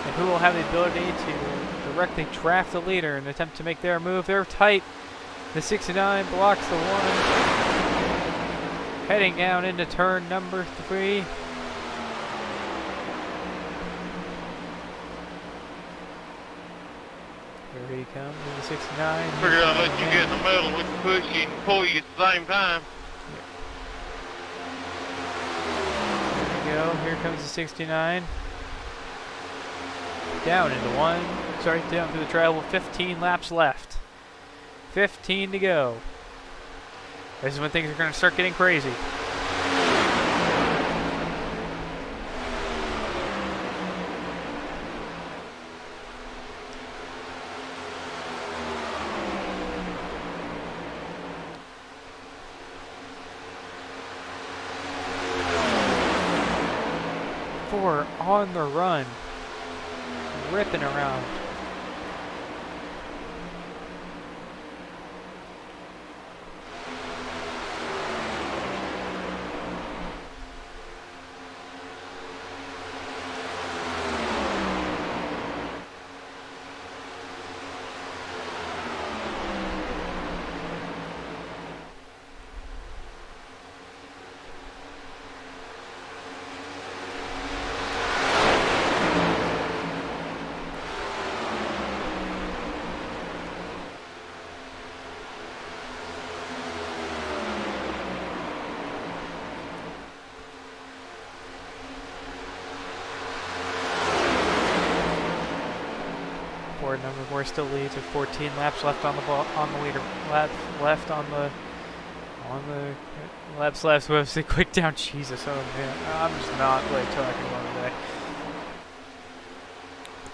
A: And who will have the ability to directly draft the leader and attempt to make their move. They're tight. The 69 blocks the 1. Heading down into turn number 3. Here he comes in the 69.
B: Figure I'll let you get in the middle. We can push you and pull you at the same time.
A: There we go. Here comes the 69. Down into 1. Sorry, down through the travel. 15 laps left. 15 to go. This is when things are going to start getting crazy. Four on the run. Ripping around. Number 4 still leads with 14 laps left on the ball, on the leader. Laps left on the laps left. So the quick down. Jesus, oh man, I'm just not like talking about today.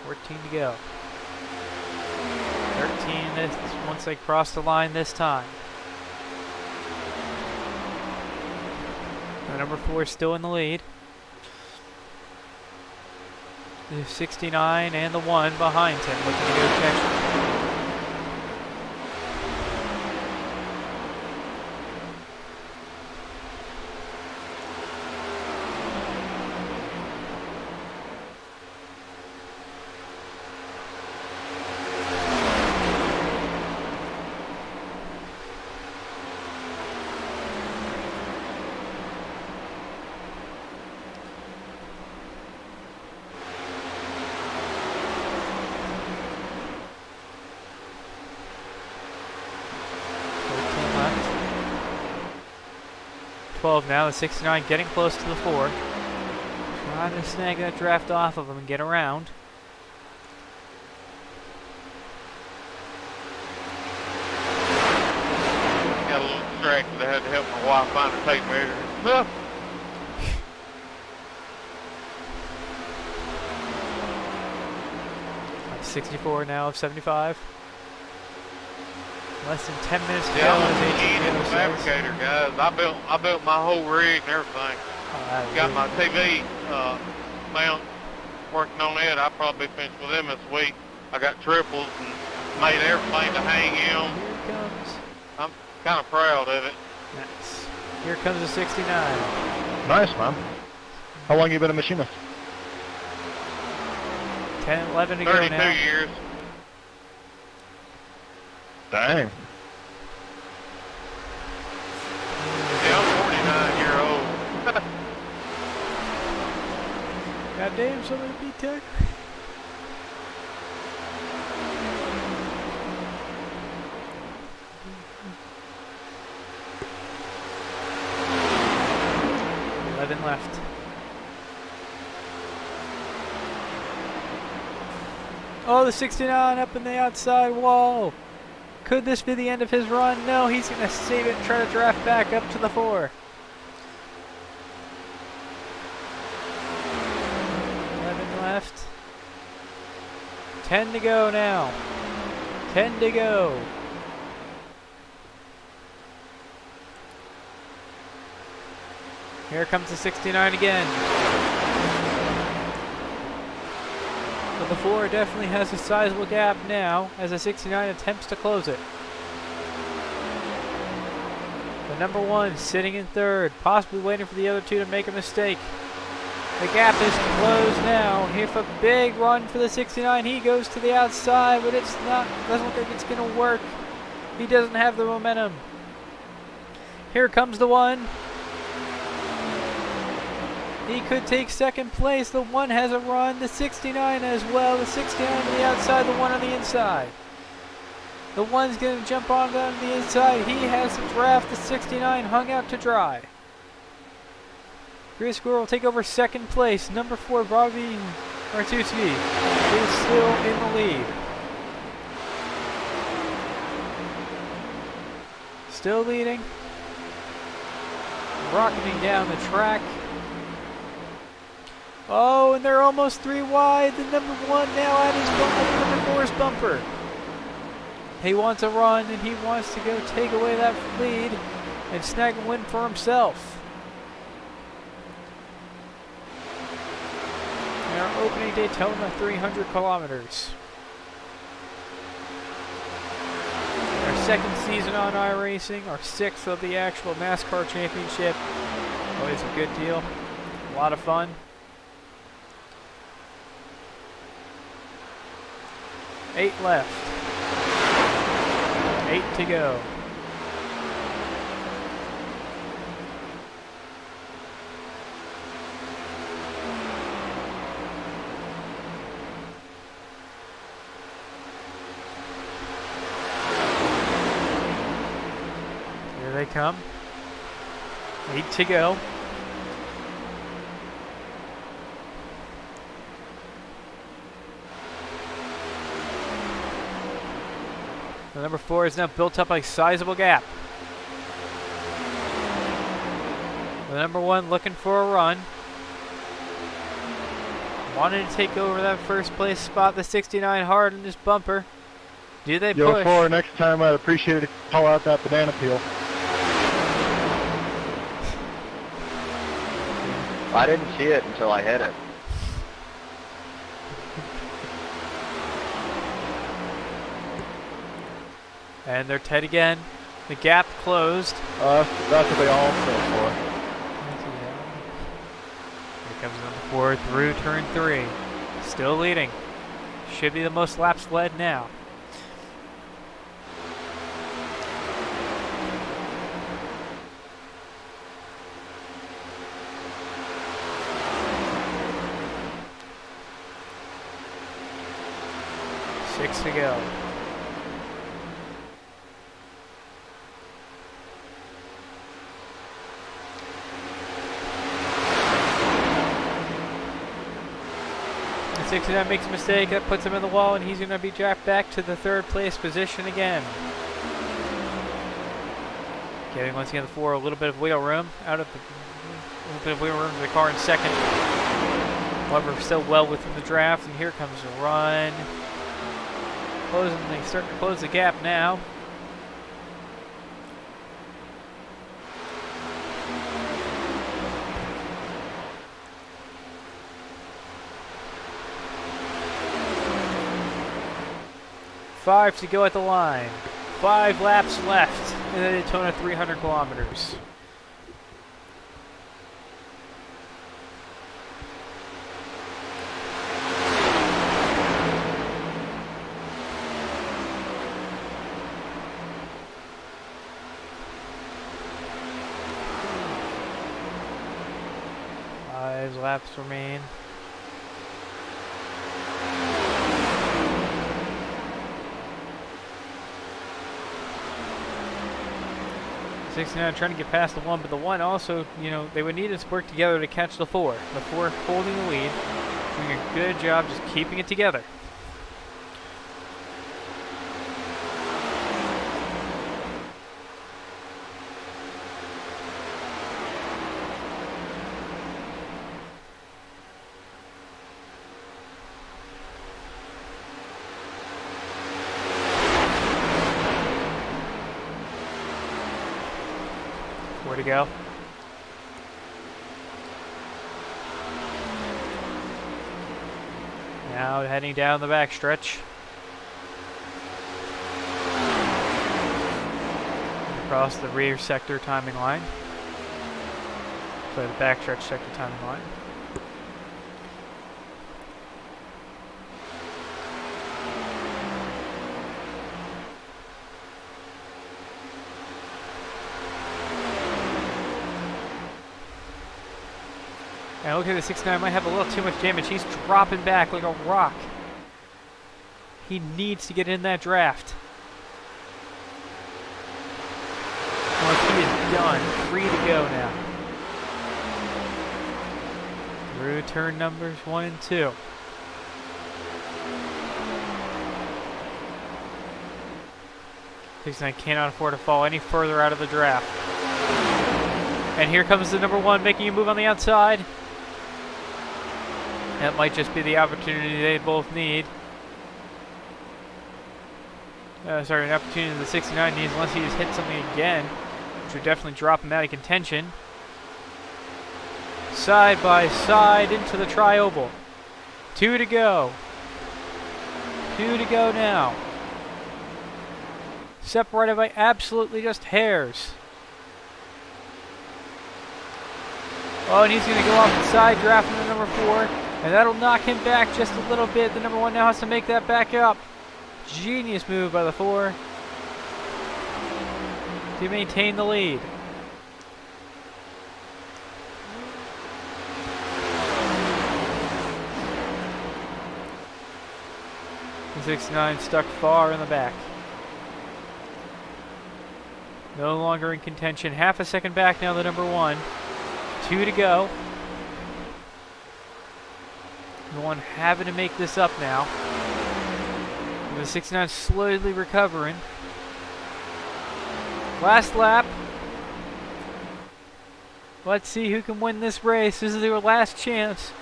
A: 14 to go. 13 this once they cross the line this time. The number 4 is still in the lead. The 69 and the 1 behind him looking to go catch him. Now the 69 getting close to the 4. Trying to snag that draft off of him and get around.
B: Got a little distracted. I had to help my wife find her tape measure.
A: 64 now of 75. Less than 10 minutes to
B: Yeah,
A: go.
B: I'm a fabricator, guys. I built my whole rig and everything. Got my TV mount working on it. I'll probably finish with them this week. I got triples and made everything to hang in.
A: Here it comes.
B: I'm kind of proud of it.
A: Nice. Here comes the 69.
C: Nice, man. How long you been a machinist?
A: 10, 11 to go now.
B: 32 years.
C: Dang.
B: Yeah, I'm 49-year-old.
A: God damn, somebody beat Tech. Left. Oh, the 69 up in the outside wall. Could this be the end of his run? No, he's going to save it and try to draft back up to the 4. 11 left. 10 to go now. 10 to go. Here comes the 69 again. But the 4 definitely has a sizable gap now as the 69 attempts to close it. The number 1 sitting in 3rd, possibly waiting for the other 2 to make a mistake. The gap is closed now. Here for a big run for the 69. He goes to the outside, but it's not, doesn't look like it's going to work. He doesn't have the momentum. Here comes the one. He could take second place. The one has a run. The 69 as well. The 69 on the outside. The one on the inside. The one's going to jump on down the inside. He has the draft. The 69 hung out to dry. Chris Gore will take over second place. Number 4, Bobby Martucci is still in the lead. Still leading. Rocketing down the track. Oh, and they're almost 3 wide. The number 1 now at his bumper, number 4's bumper. He wants a run, and he wants to go take away that lead and snag a win for himself. In our opening Daytona 300 kilometers. Our second season on iRacing, our 6th of the actual NASCAR championship. Always a good deal. A lot of fun. 8 left. 8 to go. Here they come. 8 to go. The number 4 is now built up a sizable gap. The number 1 looking for a run. Wanted to take over that first place spot. The 69 hard in this bumper. Do they
C: Yo,
A: push?
C: 4, next time I'd appreciate it if you call out that banana peel.
E: I didn't see it until I hit it.
A: And they're tight again. The gap closed.
C: That's what they all say for.
A: Here comes number 4 through turn 3. Still leading. Should be the most laps led now. Six to go. The 69 makes a mistake, that puts him in the wall, and he's going to be dragged back to the 3rd place position again. Giving once again the 4 a little bit of wheel room out of the to the car in 2nd. However, still well within the draft, and here comes a run. They start to close the gap now. Five to go at the line. 5 laps left in the Daytona 300 kilometers. Laps remain. '69 trying to get past the 1, but the 1 also, they would need to work together to catch the 4. The 4 holding the lead, doing a good job just keeping it together. To go. Now heading down the backstretch. Across the rear sector timing line. So the backstretch sector timing line. And look at the 69, might have a little too much damage. He's dropping back like a rock. He needs to get in that draft. Look, he is done. Free to go now. Through turn numbers 1 and 2. I cannot afford to fall any further out of the draft. And here comes the number 1 making a move on the outside. That might just be the opportunity they both need. Sorry, an opportunity the 69 needs unless he just hits something again, which would definitely drop him out of contention. Side by side into the tri-oval. 2 to go. 2 to go now. Separated by absolutely just hairs. Oh, and he's going to go off the side, drafting the number 4. And that'll knock him back just a little bit. The number 1 now has to make that back up. Genius move by the 4 to maintain the lead. The 69 stuck far in the back. No longer in contention. Half a second back now, the number 1. 2 to go. The 1 having to make this up now. The 69 slowly recovering. Last lap. Let's see who can win this race. This is your last chance.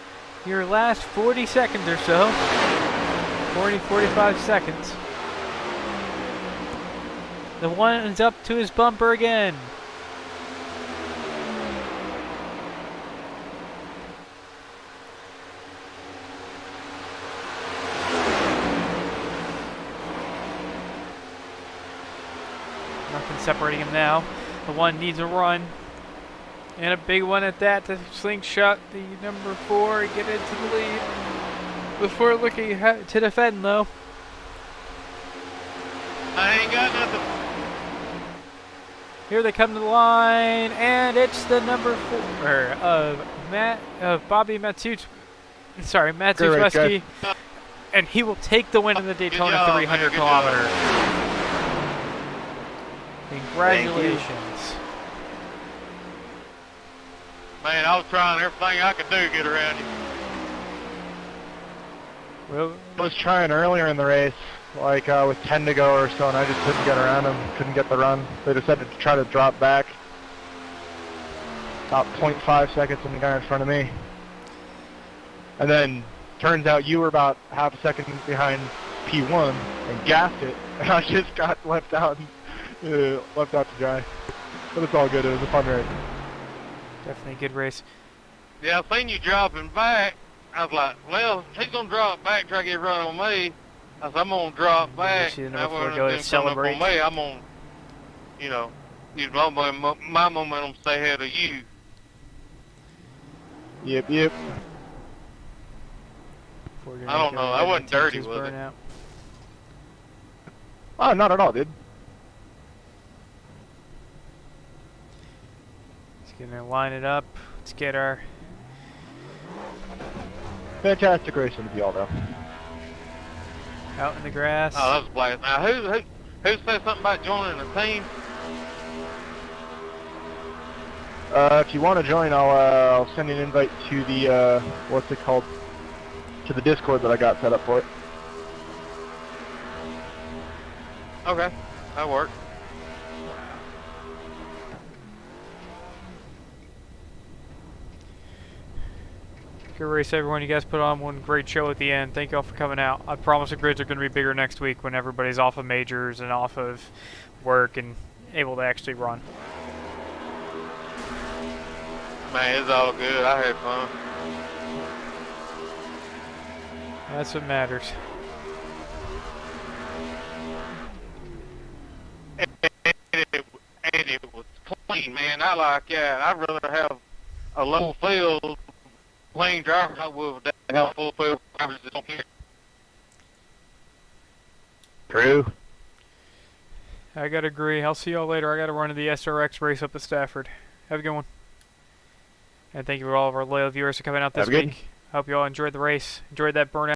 A: Your last 40 seconds or so. 40, 45 seconds. The 1 is up to his bumper again. Nothing separating him now. The 1 needs a run. And a big one at that to slingshot the number 4 and get into the lead. Before looking to defend though.
B: I ain't got nothing.
A: Here they come to the line, and it's the number 4 of Bobby Matsuts. Sorry, Matsuszewski, and he will take the win in the Daytona 300 kilometer. Congratulations!
B: Man, I was trying everything I could do to get around you.
A: Well,
C: I was trying earlier in the race, like with 10 to go or so, and I just couldn't get around them, couldn't get the run. They decided to try to drop back about 0.5 seconds from the guy in front of me. And then turns out you were about half a second behind P1 and gassed it, and I just got left out to dry. But it's all good, it was a fun race.
A: definitely a good race.
B: Yeah, I seen you dropping back. I was like, well, he's gonna drop back, try to get run on me. I said, I'm gonna drop back.
A: See the
B: That
A: number 4
B: way
A: go
B: when
A: to
B: it's coming up
A: celebrate.
B: on me, I'm gonna, you know, use my momentum to stay ahead of you.
C: Yep.
B: I don't know, I wasn't dirty, was it?
A: Burnout.
C: Oh, not at all, dude.
A: Just gonna line it up. Let's get our
C: Fantastic racing with y'all, though.
A: out in the grass.
B: Oh, that was a blast. Now, who said something about joining the team?
C: If you want to join, I'll send you an invite to the, what's it called? To the Discord that I got set up for it.
B: Okay, that worked.
A: Good race, everyone. You guys put on one great show at the end. Thank you all for coming out. I promise the grids are going to be bigger next week when everybody's off of majors and off of work and able to actually run.
B: Man, it's all good. I had fun.
A: That's what matters.
B: And it was clean, man. I'd rather have a low field plain drivers I would have full field drivers that don't care.
C: True.
A: I gotta agree. I'll see y'all later. I gotta run to the SRX race up at Stafford. Have a good one. And thank you for all of our loyal viewers for coming out this
C: Have a good
A: week. Hope you all enjoyed the race. Enjoyed that burnout.